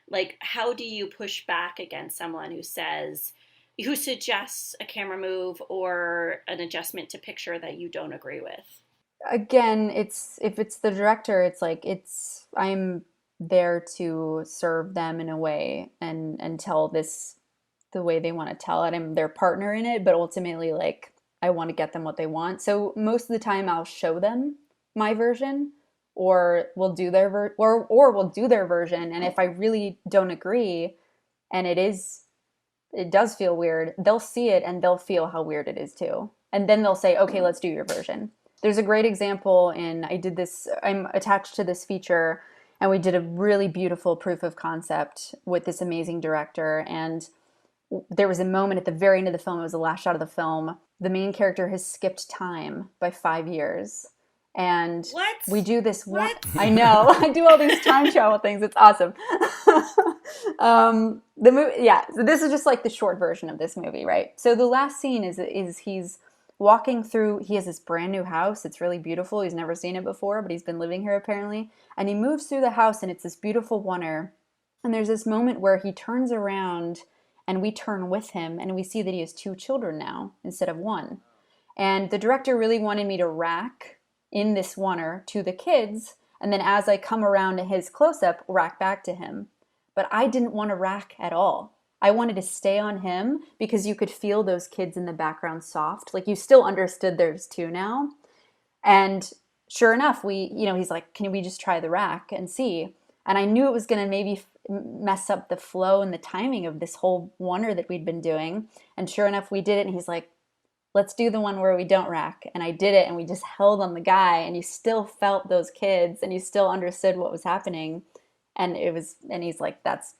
D: like, how do you push back against someone who suggests a camera move or an adjustment to picture that you don't agree with?
G: Again, if it's the director, it's like I'm there to serve them in a way and tell this the way they want to tell it. I'm their partner in it, but ultimately, like, I want to get them what they want. So most of the time I'll show them my version, or we'll do their we'll do their version. And if I really don't agree and it does feel weird, they'll see it and they'll feel how weird it is too. And then they'll say, okay, let's do your version. There's a great example I'm attached to this feature, and we did a really beautiful proof of concept with this amazing director. And there was a moment at the very end of the film, it was the last shot of the film, the main character has skipped time by 5 years. And
D: what?
G: We do this one. I know. I do all these time travel things. It's awesome. The movie, yeah. So this is just like the short version of this movie, right? So the last scene is he's walking through. He has this brand new house. It's really beautiful. He's never seen it before, but he's been living here apparently. And he moves through the house, and it's this beautiful oneer. And there's this moment where he turns around, and we turn with him, and we see that he has 2 children now instead of 1. And the director really wanted me to rack in this oneer to the kids, and then as I come around to his close-up, rack back to him. But I didn't want to rack at all. I wanted to stay on him because you could feel those kids in the background soft. Like you still understood there's two now. And sure enough, he's like, can we just try the rack and see? And I knew it was going to maybe mess up the flow and the timing of this whole oneer that we'd been doing. And sure enough, we did it. And he's like, let's do the one where we don't rack. And I did it, and we just held on the guy, and you still felt those kids, and you still understood what was happening. And he's like, that's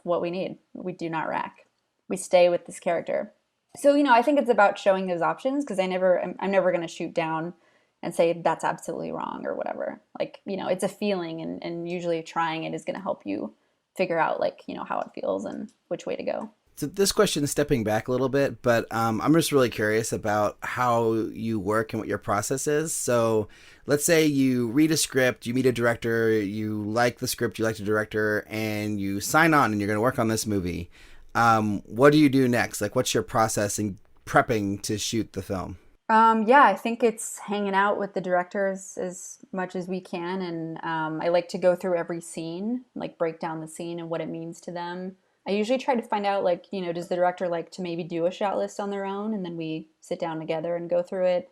G: what we need. We do not rack. We stay with this character. So, I think it's about showing those options, because I'm never going to shoot down and say that's absolutely wrong or whatever. Like, it's a feeling, and usually trying it is going to help you figure out how it feels and which way to go.
F: So this question is stepping back a little bit, but I'm just really curious about how you work and what your process is. So let's say you read a script, you meet a director, you like the script, you like the director, and you sign on and you're going to work on this movie. What do you do next? Like, what's your process in prepping to shoot the film?
G: I think it's hanging out with the directors as much as we can. And I like to go through every scene, like break down the scene and what it means to them. I usually try to find out, does the director like to maybe do a shot list on their own, and then we sit down together and go through it.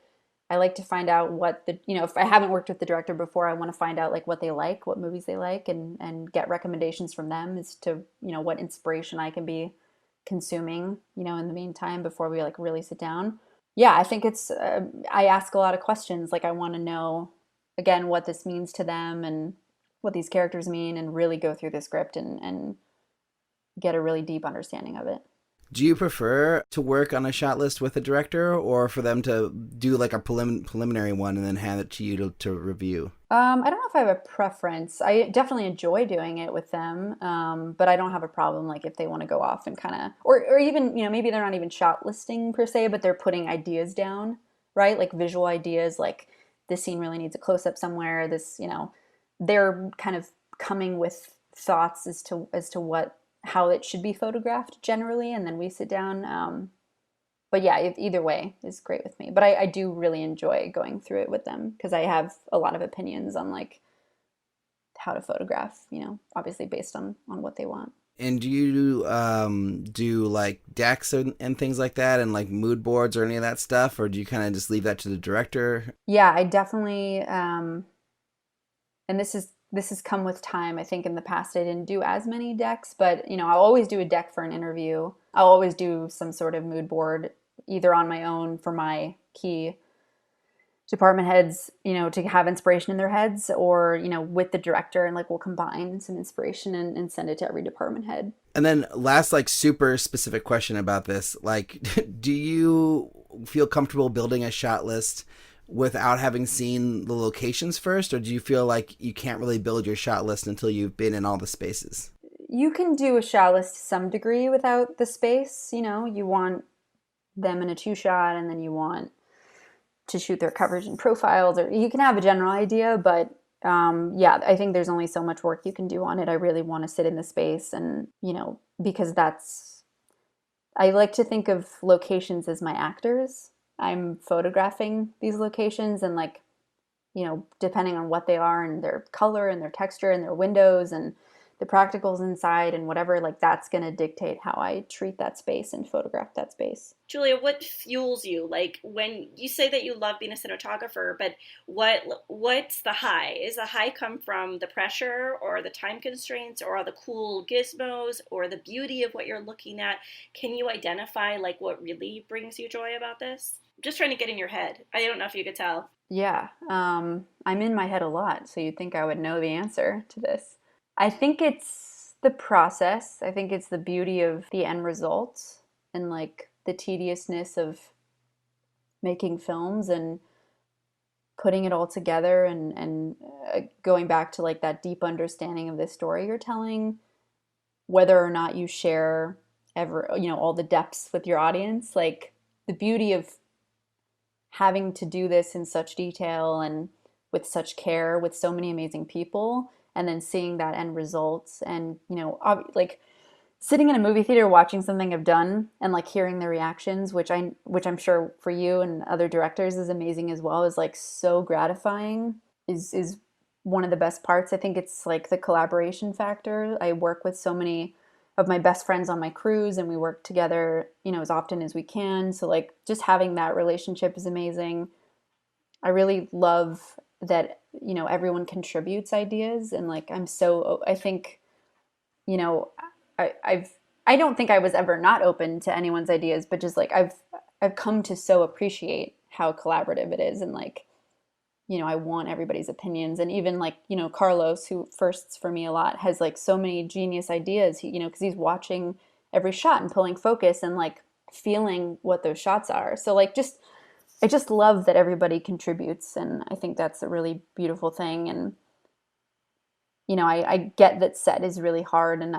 G: I like to find out what if I haven't worked with the director before, I want to find out what they like, what movies they like, and get recommendations from them as to, what inspiration I can be consuming, in the meantime before we really sit down. Yeah, I think it's, I ask a lot of questions. I want to know, again, what this means to them and what these characters mean, and really go through the script and get a really deep understanding of it.
F: Do you prefer to work on a shot list with a director, or for them to do a preliminary one and then hand it to you to review?
G: I don't know if I have a preference. I definitely enjoy doing it with them, but I don't have a problem if they want to go off and kind of, or even, maybe they're not even shot listing per se, but they're putting ideas down, right? Visual ideas, this scene really needs a close-up somewhere. This, they're kind of coming with thoughts as to how it should be photographed generally, and then we sit down. But yeah, either way is great with me. But I do really enjoy going through it with them, because I have a lot of opinions on how to photograph, obviously based on what they want.
F: And do you do decks and things like that, and mood boards or any of that stuff, or do you kind of just leave that to the director?
G: Yeah, I definitely, and this has come with time. I think in the past I didn't do as many decks, but I'll always do a deck for an interview. I'll always do some sort of mood board, either on my own for my key department heads, to have inspiration in their heads, or, with the director, and we'll combine some inspiration and send it to every department head.
F: And then last, super specific question about this, do you feel comfortable building a shot list without having seen the locations first, or do you feel like you can't really build your shot list until you've been in all the spaces?
G: You can do a shot list to some degree without the space. You want them in a 2-shot, and then you want to shoot their coverage and profiles, or you can have a general idea, but I think there's only so much work you can do on it. I really want to sit in the space, and because I like to think of locations as my actors. I'm photographing these locations, and depending on what they are and their color and their texture and their windows and the practicals inside and whatever, that's going to dictate how I treat that space and photograph that space.
D: Julia, what fuels you? When you say that you love being a cinematographer, but what's the high? Is the high come from the pressure, or the time constraints, or the cool gizmos, or the beauty of what you're looking at? Can you identify what really brings you joy about this? I'm just trying to get in your head. I don't know if you could tell.
G: Yeah, I'm in my head a lot, so you'd think I would know the answer to this. I think it's the process. I think it's the beauty of the end results, and the tediousness of making films and putting it all together, and going back to that deep understanding of the story you're telling, whether or not you share all the depths with your audience. The beauty of having to do this in such detail and with such care with so many amazing people, and then seeing that end results, and sitting in a movie theater watching something I've done and hearing the reactions, which I'm sure for you and other directors is amazing as well, is so gratifying, is one of the best parts. I think it's the collaboration factor. I work with so many of my best friends on my crews, and we work together, as often as we can. So like just having that relationship is amazing. I really love that, everyone contributes ideas, and like I think, you know, I don't think I was ever not open to anyone's ideas, but just like I've come to so appreciate how collaborative it is, and like, I want everybody's opinions. And even like, Carlos, who firsts for me a lot, has like so many genius ideas, because he's watching every shot and pulling focus and like feeling what those shots are. So like I just love that everybody contributes, and I think that's a really beautiful thing. And I get that set is really hard, and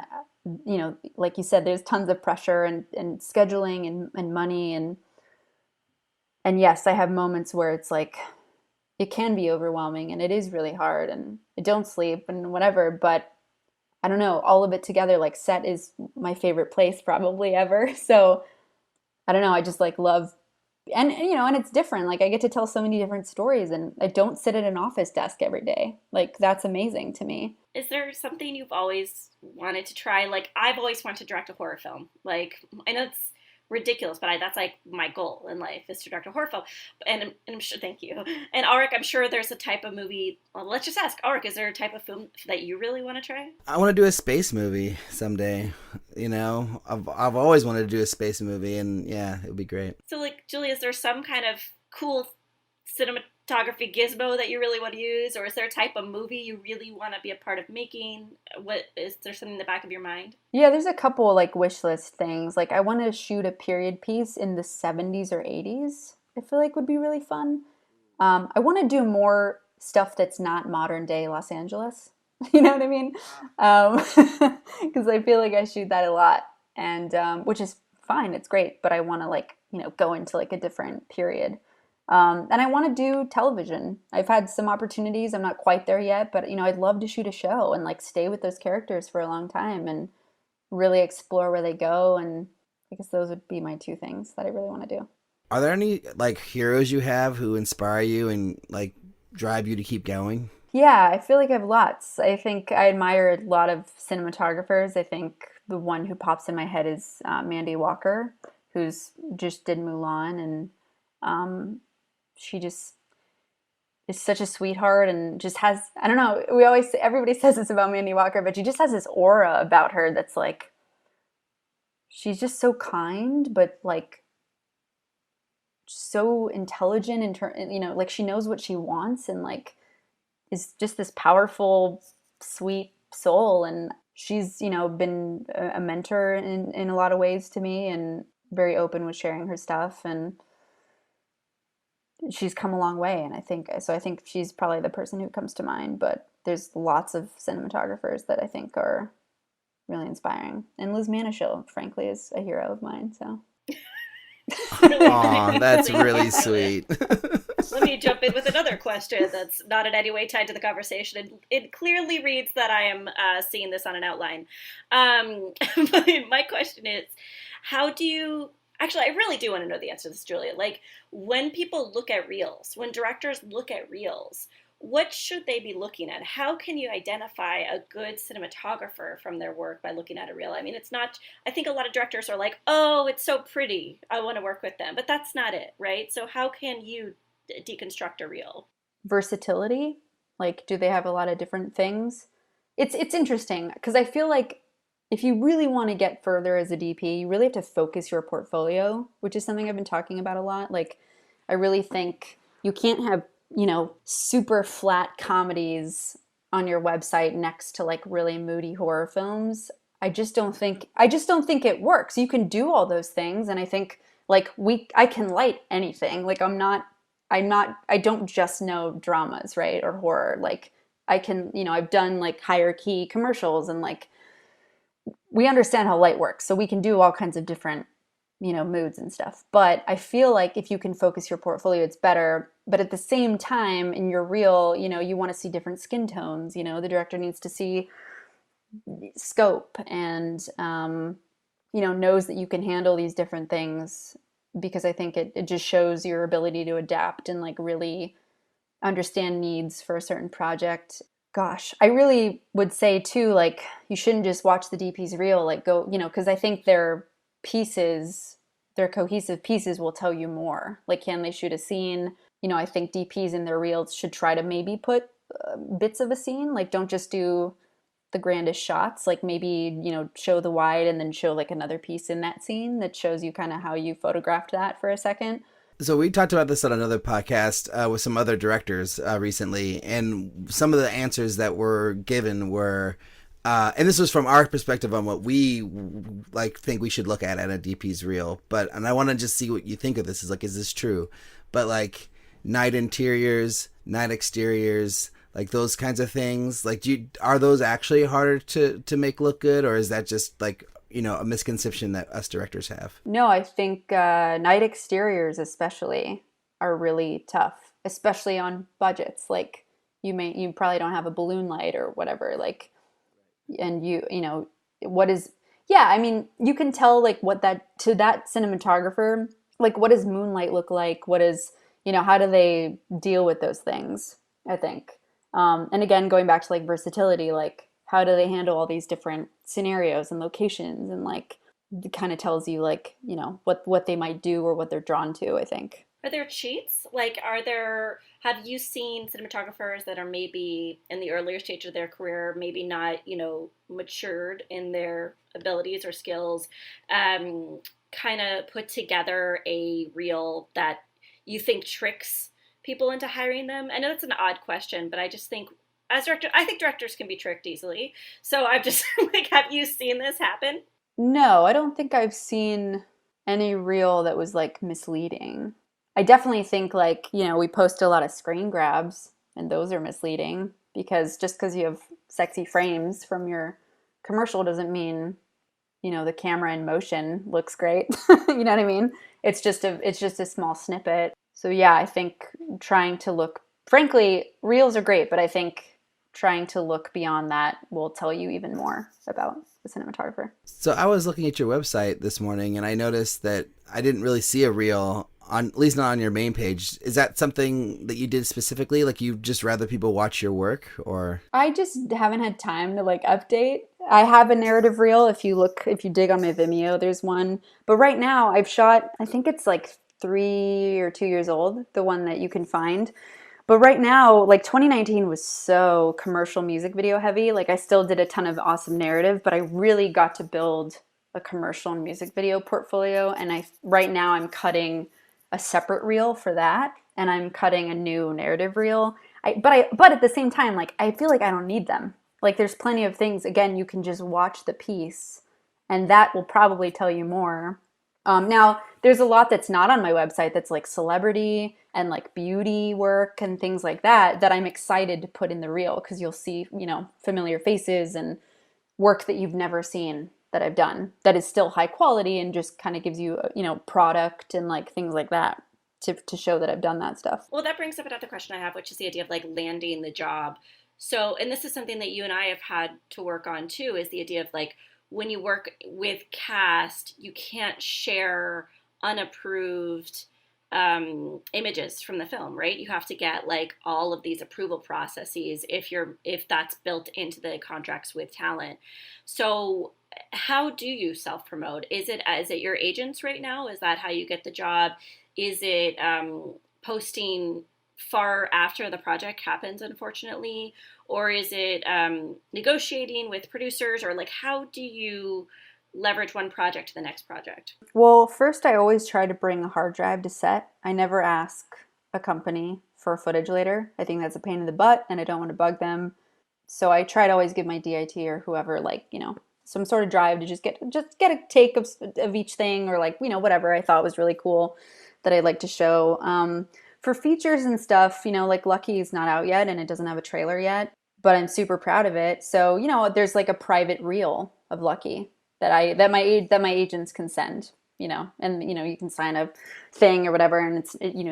G: like you said, there's tons of pressure and scheduling and money, and yes, I have moments where it's like it can be overwhelming and it is really hard, and I don't sleep and whatever, but I don't know, all of it together, like set is my favorite place probably ever. So I don't know, I just like love, and and it's different. Like I get to tell so many different stories, and I don't sit at an office desk every day. Like that's amazing to me.
D: Is there something you've always wanted to try? Like I've always wanted to direct a horror film. Like I know it's ridiculous, but that's like my goal in life is to direct a horror film. And I'm sure, thank you. And Alrik, I'm sure there's a type of movie. Well, let's just ask Alrik, is there a type of film that you really want to try?
F: I want to do a space movie someday. I've always wanted to do a space movie, and yeah, it would be great.
D: So like, Julia, is there some kind of cool cinematography gizmo that you really want to use, or is there a type of movie you really want to be a part of making? What is there something in the back of your mind?
G: Yeah, there's a couple like wish list things. Like I want to shoot a period piece in the 70s or 80s. I feel like would be really fun. I want to do more stuff that's not modern day Los Angeles. You know what I mean? Because I feel like I shoot that a lot, and which is fine. It's great, but I want to like go into like a different period. And I want to do television. I've had some opportunities. I'm not quite there yet, but I'd love to shoot a show and like stay with those characters for a long time and really explore where they go. And I guess those would be my two things that I really want to do.
F: Are there any like heroes you have who inspire you and like drive you to keep going?
G: Yeah, I feel like I have lots. I think I admire a lot of cinematographers. I think the one who pops in my head is Mandy Walker, who's just did Mulan, and she just is such a sweetheart and just has, I don't know, everybody says this about Mandy Walker, but she just has this aura about her that's like, she's just so kind, but like so intelligent like she knows what she wants, and like is just this powerful, sweet soul. And she's, been a mentor in a lot of ways to me, and very open with sharing her stuff, and she's come a long way. And I think she's probably the person who comes to mind, but there's lots of cinematographers that I think are really inspiring. And Liz Manashil, frankly, is a hero of mine, so.
F: Aw, that's really sweet.
D: Let me jump in with another question that's not in any way tied to the conversation. And it clearly reads that I am seeing this on an outline. But my question is, how do you... Actually, I really do want to know the answer to this, Julia. Like, when people look at reels, when directors look at reels, what should they be looking at? How can you identify a good cinematographer from their work by looking at a reel? I mean, it's not, I think a lot of directors are like, oh, it's so pretty, I want to work with them. But that's not it, right? So how can you deconstruct a reel?
G: Versatility. Like, do they have a lot of different things? It's interesting, because I feel like if you really want to get further as a DP, you really have to focus your portfolio, which is something I've been talking about a lot. Like, I really think you can't have, super flat comedies on your website next to like really moody horror films. I just don't think it works. You can do all those things, and I think like I can light anything. Like I don't just know dramas, right? Or horror. Like I can, I've done like higher key commercials, and like we understand how light works, so we can do all kinds of different, moods and stuff. But I feel like if you can focus your portfolio, it's better. But at the same time, in your reel, you want to see different skin tones. The director needs to see scope, and knows that you can handle these different things, because I think it just shows your ability to adapt and like really understand needs for a certain project. Gosh, I really would say too, like, you shouldn't just watch the DP's reel, like go, because I think their pieces, their cohesive pieces will tell you more. Like, can they shoot a scene? I think DPs in their reels should try to maybe put bits of a scene, like don't just do the grandest shots, like maybe, show the wide and then show like another piece in that scene that shows you kind of how you photographed that for a second.
F: So we talked about this on another podcast with some other directors recently, and some of the answers that were given were, and this was from our perspective on what we think we should look at a DP's reel. And I want to just see what you think of this. Is this true? But like night interiors, night exteriors, like those kinds of things. Like, are those actually harder to make look good, or is that just like a misconception that us directors have?
G: No, I think night exteriors especially are really tough, especially on budgets. Like you probably don't have a balloon light or whatever, like, and what is, yeah, I mean, you can tell like what to that cinematographer, like what does moonlight look like? What is, how do they deal with those things, I think. And again, going back to like versatility, like how do they handle all these different scenarios and locations, and like it kind of tells you like, what they might do or what they're drawn to, I think.
D: Are there cheats? Like, have you seen cinematographers that are maybe in the earlier stage of their career, maybe not, matured in their abilities or skills, kind of put together a reel that you think tricks people into hiring them? I know that's an odd question, but I just think as director, I think directors can be tricked easily. So I'm just like, have you seen this happen?
G: No, I don't think I've seen any reel that was like misleading. I definitely think like, we post a lot of screen grabs and those are misleading, because just because you have sexy frames from your commercial doesn't mean, the camera in motion looks great. You know what I mean? It's just a small snippet. So yeah, I think trying to look, frankly, reels are great, but I think trying to look beyond that will tell you even more about the cinematographer.
F: So I was looking at your website this morning and I noticed that I didn't really see a reel on, at least not on your main page. Is that something that you did specifically? Like you just rather people watch your work, or? I
G: just haven't had time to like update. I have a narrative reel. If you dig on my Vimeo, there's one. But right now I've shot, I think it's like 3 or 2 years old, the one that you can find. But right now, like 2019 was so commercial music video heavy. Like I still did a ton of awesome narrative, but I really got to build a commercial and music video portfolio. And right now I'm cutting a separate reel for that, and I'm cutting a new narrative reel. But at the same time, like I feel like I don't need them. Like there's plenty of things. Again, you can just watch the piece, and that will probably tell you more. Now, there's a lot that's not on my website that's like celebrity and like beauty work and things like that I'm excited to put in the reel, because you'll see, familiar faces and work that you've never seen that I've done that is still high quality and just kind of gives you, product and like things like that to show that I've done that stuff.
D: Well, that brings up another question I have, which is the idea of like landing the job. So, and this is something that you and I have had to work on too, is the idea of like, when you work with cast, you can't share unapproved images from the film, right? You have to get like all of these approval processes if that's built into the contracts with talent. So how do you self-promote? Is it your agents right now? Is that how you get the job? Is it posting far after the project happens, unfortunately? Or is it negotiating with producers? Or like, how do you leverage one project to the next project?
G: Well, first I always try to bring a hard drive to set. I never ask a company for footage later. I think that's a pain in the butt and I don't want to bug them. So I try to always give my DIT or whoever some sort of drive to just get a take of each thing, or like, whatever I thought was really cool that I'd like to show. For features and stuff, like Lucky is not out yet and it doesn't have a trailer yet, but I'm super proud of it. So, there's like a private reel of Lucky that my agents can send, and you can sign a thing or whatever, and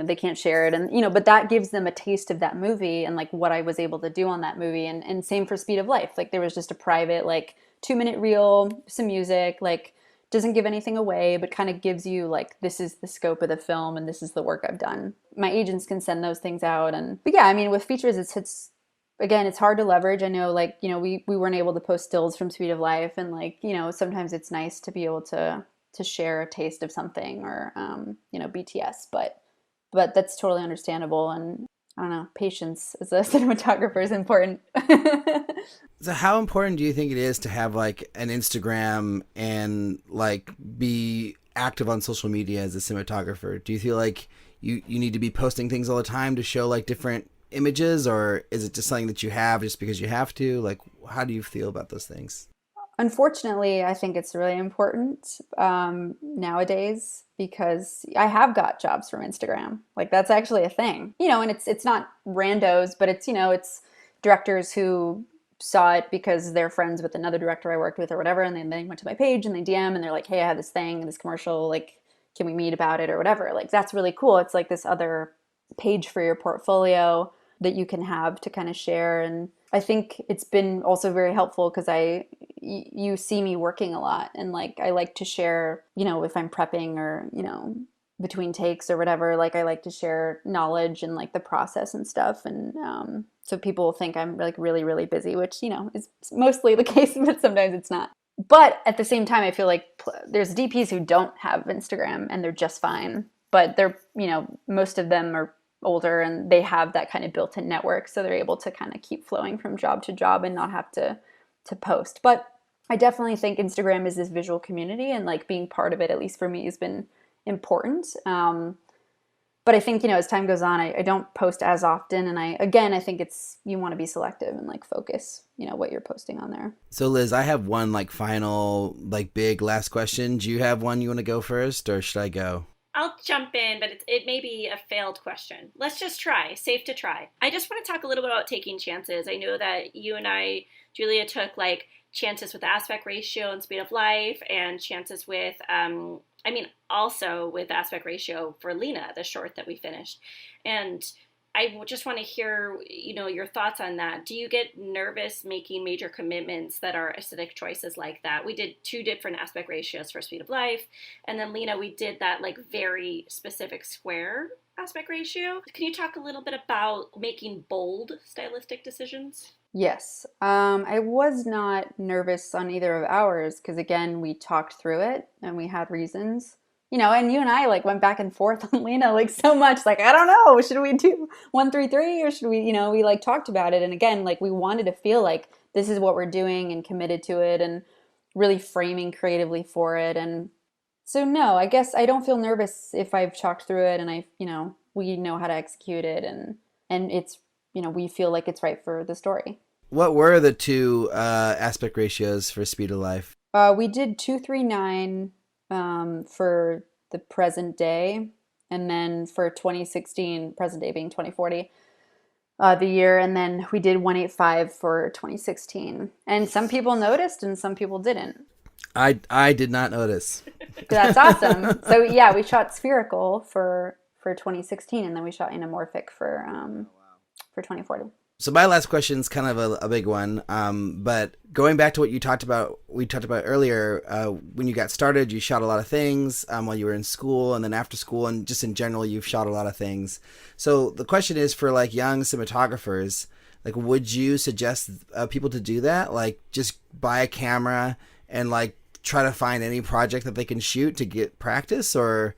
G: they can't share it, and but that gives them a taste of that movie and like what I was able to do on that movie, and same for Speed of Life. Like there was just a private like 2-minute reel, some music, like doesn't give anything away, but kind of gives you like, this is the scope of the film and this is the work I've done. My agents can send those things out, but yeah, I mean with features it's again, it's hard to leverage. I know, like, you know, we weren't able to post stills from Speed of Life, and like, you know, sometimes it's nice to be able to share a taste of something, or you know, BTS, but that's totally understandable. And I don't know, patience as a cinematographer is important.
F: So how important do you think it is to have like an Instagram and like be active on social media as a cinematographer? Do you feel like you need to be posting things all the time to show like different images, or is it just something that you have just because you have to? Like, how do you feel about those things?
G: Unfortunately, I think it's really important nowadays, because I have got jobs from Instagram. Like, that's actually a thing, you know, and it's not randos, but it's, you know, it's directors who saw it because they're friends with another director I worked with or whatever, and then they went to my page and they DM and they're like, hey, I have this thing, this commercial, like, can we meet about it or whatever? Like, that's really cool. It's like this other page for your portfolio that you can have to kind of share. And I think it's been also very helpful because you see me working a lot, and like I like to share, you know, if I'm prepping or, you know, between takes or whatever, like I like to share knowledge and like the process and stuff. And so people think I'm like really, really busy, which, you know, is mostly the case, but sometimes it's not. But at the same time, I feel like there's DPs who don't have Instagram and they're just fine, but they're, you know, most of them are older and they have that kind of built-in network, so they're able to kind of keep flowing from job to job and not have to post. But I definitely think Instagram is this visual community, and like being part of it, at least for me, has been important. But I think, you know, as time goes on, I don't post as often, and I think it's, you want to be selective and like focus, you know, what you're posting on there.
F: So Liz, I have one like final like big last question. Do you have one you want to go first, or should I go?
D: I'll jump in, but it may be a failed question. Let's just try. Safe to try. I just want to talk a little bit about taking chances. I know that you and I, Julia, took like chances with aspect ratio and Speed of Life, and chances with, also with aspect ratio for Lena, the short that we finished. And I just want to hear, you know, your thoughts on that. Do you get nervous making major commitments that are aesthetic choices like that? We did 2 different aspect ratios for Speed of Life, and then Lena, we did that like very specific square aspect ratio. Can you talk a little bit about making bold stylistic decisions?
G: Yes. I was not nervous on either of ours because, again, we talked through it and we had reasons. You know, and you and I like went back and forth on Lena like so much, like, I don't know, should we do 133 or should we, you know, we like talked about it. And again, like we wanted to feel like this is what we're doing and committed to it and really framing creatively for it. And so, no, I guess I don't feel nervous if I've talked through it and we know how to execute it, and it's, you know, we feel like it's right for the story.
F: What were the 2 aspect ratios for Speed of Life?
G: We did 239 for the present day, and then for 2016, present day being 2040, the year, and then we did 185 for 2016. And some people noticed and some people didn't.
F: I did not notice.
G: That's awesome. So yeah, we shot spherical for 2016, and then we shot anamorphic for 2040.
F: So my last question is kind of a big one, but going back to what we talked about earlier, when you got started, you shot a lot of things while you were in school, and then after school, and just in general, you've shot a lot of things. So the question is, for like young cinematographers, like, would you suggest people to do that? Like, just buy a camera and like try to find any project that they can shoot to get practice, or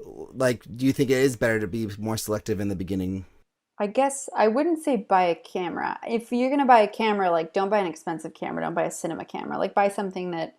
F: like, do you think it is better to be more selective in the beginning?
G: I guess I wouldn't say buy a camera. If you're going to buy a camera, like, don't buy an expensive camera. Don't buy a cinema camera. Like, buy something that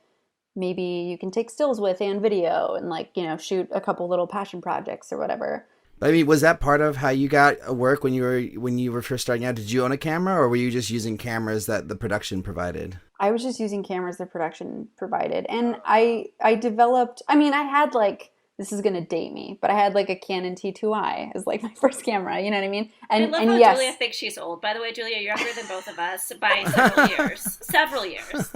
G: maybe you can take stills with and video and, like, you know, shoot a couple little passion projects or whatever.
F: I mean, was that part of how you got work when you were first starting out? Did you own a camera, or were you just using cameras that the production provided?
G: I was just using cameras the production provided. And I developed, I mean, I had like, this is going to date me, but I had like a Canon T2i as like my first camera, you know what I mean?
D: And I love how
G: yes.
D: Julia thinks she's old. By the way, Julia, you're younger than both of us by several years. Several years.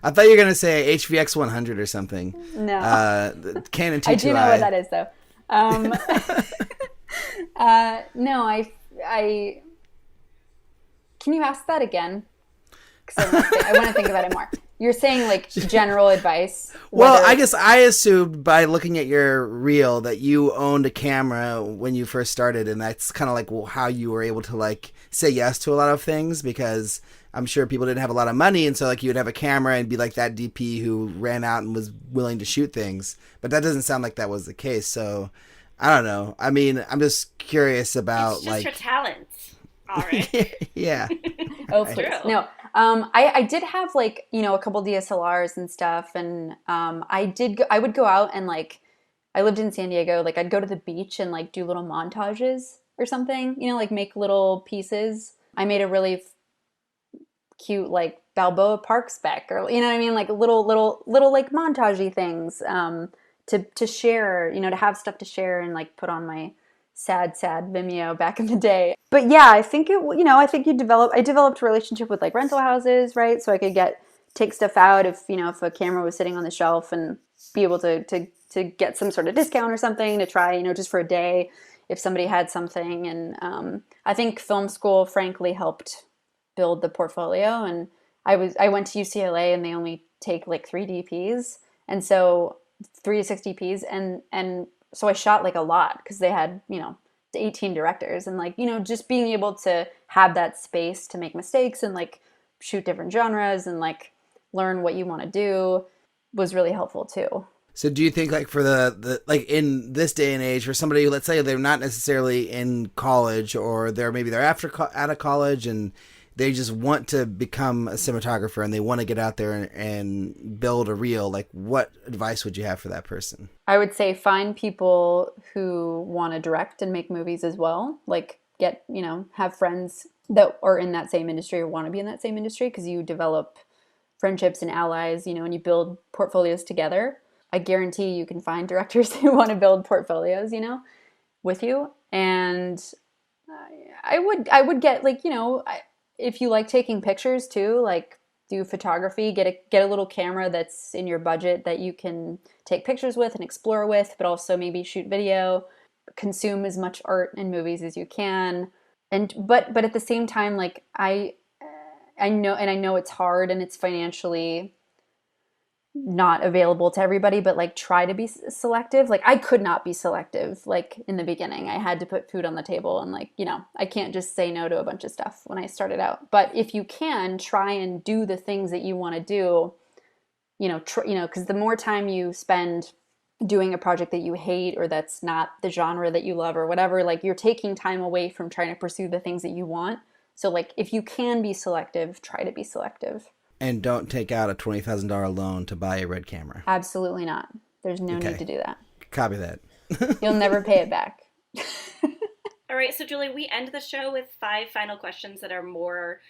F: I thought you were going to say HVX 100 or something.
G: No.
F: Canon T2i.
G: I do know what that is, though. No, I can you ask that again? Because I want to think about it more. You're saying like general advice.
F: Well, I guess I assumed by looking at your reel that you owned a camera when you first started, and that's kind of like how you were able to like say yes to a lot of things, because I'm sure people didn't have a lot of money, and so like you would have a camera and be like that DP who ran out and was willing to shoot things. But that doesn't sound like that was the case. So I don't know. I mean, I'm just curious about
D: it's just her talents. All right.
F: Yeah.
G: Oh, please. No. I did have like, you know, a couple DSLRs and stuff. And I would go out and like, I lived in San Diego. Like I'd go to the beach and like do little montages or something, you know, like make little pieces. I made a really cute like Balboa Park spec, or, you know what I mean? Like little like montagey things to share, you know, to have stuff to share and like put on my sad Vimeo back in the day. But yeah, I think I developed a relationship with like rental houses, right? So I could take stuff out if a camera was sitting on the shelf, and be able to get some sort of discount or something to try, you know, just for a day if somebody had something. And I think film school frankly helped build the portfolio. And I went to UCLA and they only take like 3 DPs, and so 3 to 6 DPs, and so I shot like a lot because they had, 18 directors, and like, just being able to have that space to make mistakes and like shoot different genres and like learn what you want to do was really helpful too.
F: So do you think like for the like in this day and age, for somebody who, let's say they're not necessarily in college, or they're out of college and they just want to become a cinematographer and they want to get out there and build a reel, like what advice would you have for that person?
G: I would say find people who want to direct and make movies as well. Like have friends that are in that same industry or want to be in that same industry, because you develop friendships and allies, and you build portfolios together. I guarantee you can find directors who want to build portfolios, with you. And I would get like, if you like taking pictures too, like do photography, get a little camera that's in your budget that you can take pictures with and explore with, but also maybe shoot video, consume as much art and movies as you can. But at the same time, like I know it's hard and it's financially not available to everybody, but like try to be selective. Like I could not be selective like in the beginning. I had to put food on the table, and like, I can't just say no to a bunch of stuff when I started out. But if you can, try and do the things that you want to do, because the more time you spend doing a project that you hate or that's not the genre that you love or whatever, like you're taking time away from trying to pursue the things that you want. So like if you can be selective, try to be selective.
F: And don't take out a $20,000 loan to buy a red camera.
G: Absolutely not. There's no need to do that.
F: Copy that.
G: You'll never pay it back.
D: All right, so Julie, we end the show with 5 final questions that are more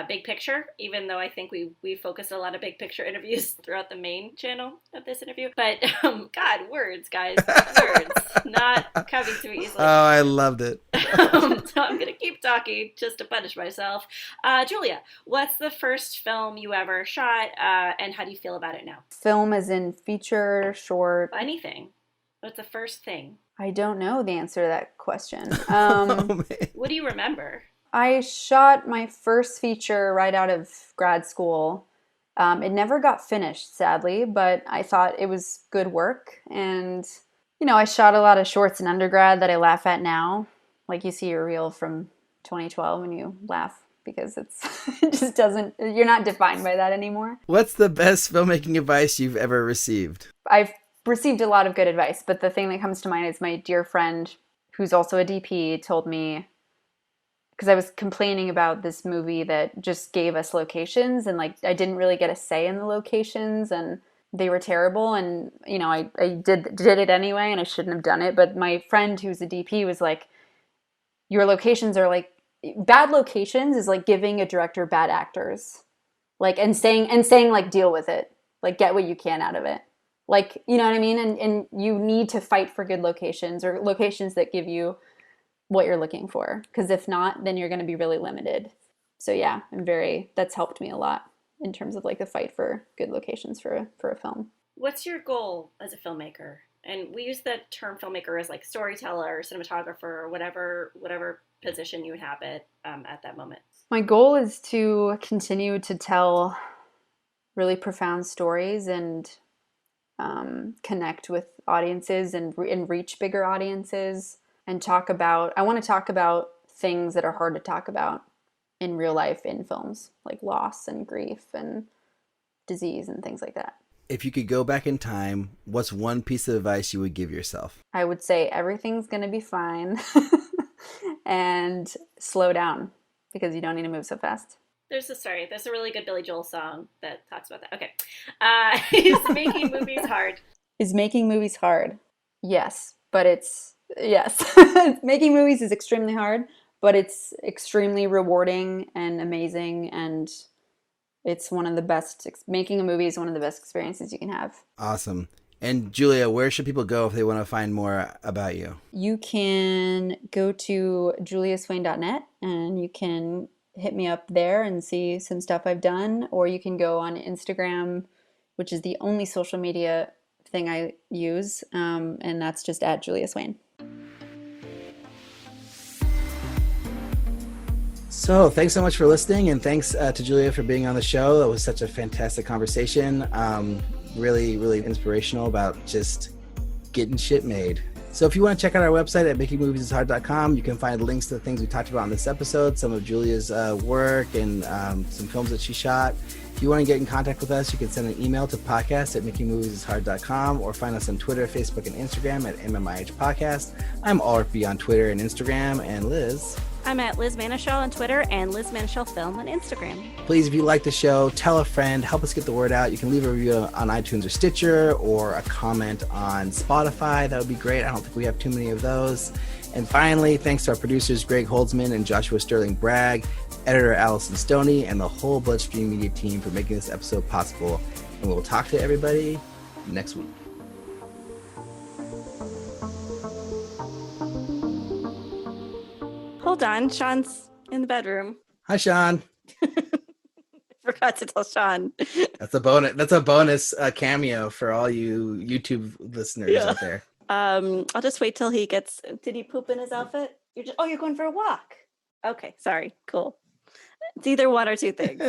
D: big picture, even though I think we focused a lot of big picture interviews throughout the main channel of this interview. But, God, words, guys. Words. Not coming to me easily.
F: Oh, I loved it.
D: So I'm going to keep talking just to punish myself. Julia, what's the first film you ever shot, and how do you feel about it now?
G: Film as in feature, short?
D: Anything. What's the first thing?
G: I don't know the answer to that question.
D: What do you remember?
G: I shot my first feature right out of grad school. It never got finished, sadly, but I thought it was good work. And, I shot a lot of shorts in undergrad that I laugh at now. Like you see your reel from 2012 and you laugh because it just doesn't, you're not defined by that anymore.
F: What's the best filmmaking advice you've ever received?
G: I've received a lot of good advice, but the thing that comes to mind is my dear friend, who's also a DP, told me, because I was complaining about this movie that just gave us locations, and like I didn't really get a say in the locations, and they were terrible, and I did it anyway, and I shouldn't have done it. But my friend who's a DP was like, your locations are like, bad locations is like giving a director bad actors, like and saying like deal with it, like get what you can out of it. Like, you know what I mean? And you need to fight for good locations, or locations that give you what you're looking for. Because if not, then you're going to be really limited. So yeah, that's helped me a lot in terms of like the fight for good locations for a film.
D: What's your goal as a filmmaker? And we use the term filmmaker as like storyteller or cinematographer or whatever position you would have it at that moment.
G: My goal is to continue to tell really profound stories and connect with audiences and reach bigger audiences and I want to talk about things that are hard to talk about in real life in films, like loss and grief and disease and things like that.
F: If you could go back in time, what's one piece of advice you would give yourself?
G: I would say everything's going to be fine and slow down because you don't need to move so fast.
D: There's a really good Billy Joel song that talks about that. Okay. Is making movies hard?
G: Is making movies hard? Yes, but yes. Making movies is extremely hard, but it's extremely rewarding and amazing, and it's one of the best. Making a movie is one of the best experiences you can have.
F: Awesome. And Julia, where should people go if they want to find more about you?
G: You can go to juliaswain.net and you can hit me up there and see some stuff I've done, or you can go on Instagram, which is the only social media thing I use, and that's just at Julia Swain.
F: So thanks so much for listening, and thanks to Julia for being on the show. That was such a fantastic conversation. Really, really inspirational about just getting shit made. So if you want to check out our website at makingmoviesishard.com, you can find links to the things we talked about on this episode, some of Julia's work and some films that she shot. If you want to get in contact with us, you can send an email to podcast@makingmoviesishard.com or find us on Twitter, Facebook, and Instagram at MMIH Podcast. I'm Alrik B on Twitter and Instagram, and Liz.
C: I'm at Liz Manischel on Twitter and Liz Manischel Film on Instagram.
F: Please, if you like the show, tell a friend, help us get the word out. You can leave a review on iTunes or Stitcher or a comment on Spotify. That would be great. I don't think we have too many of those. And finally, thanks to our producers, Greg Holtzman and Joshua Sterling Bragg, editor Allison Stoney, and the whole Bloodstream Media team for making this episode possible. And we'll talk to everybody next week.
C: Hold on, Sean's in the bedroom.
F: Hi, Sean.
C: Forgot to tell Sean.
F: That's a bonus. That's a bonus cameo for all you YouTube listeners out there.
C: I'll just wait till he gets. Did he poop in his outfit? You're going for a walk. Okay, sorry. Cool. It's either one or two things.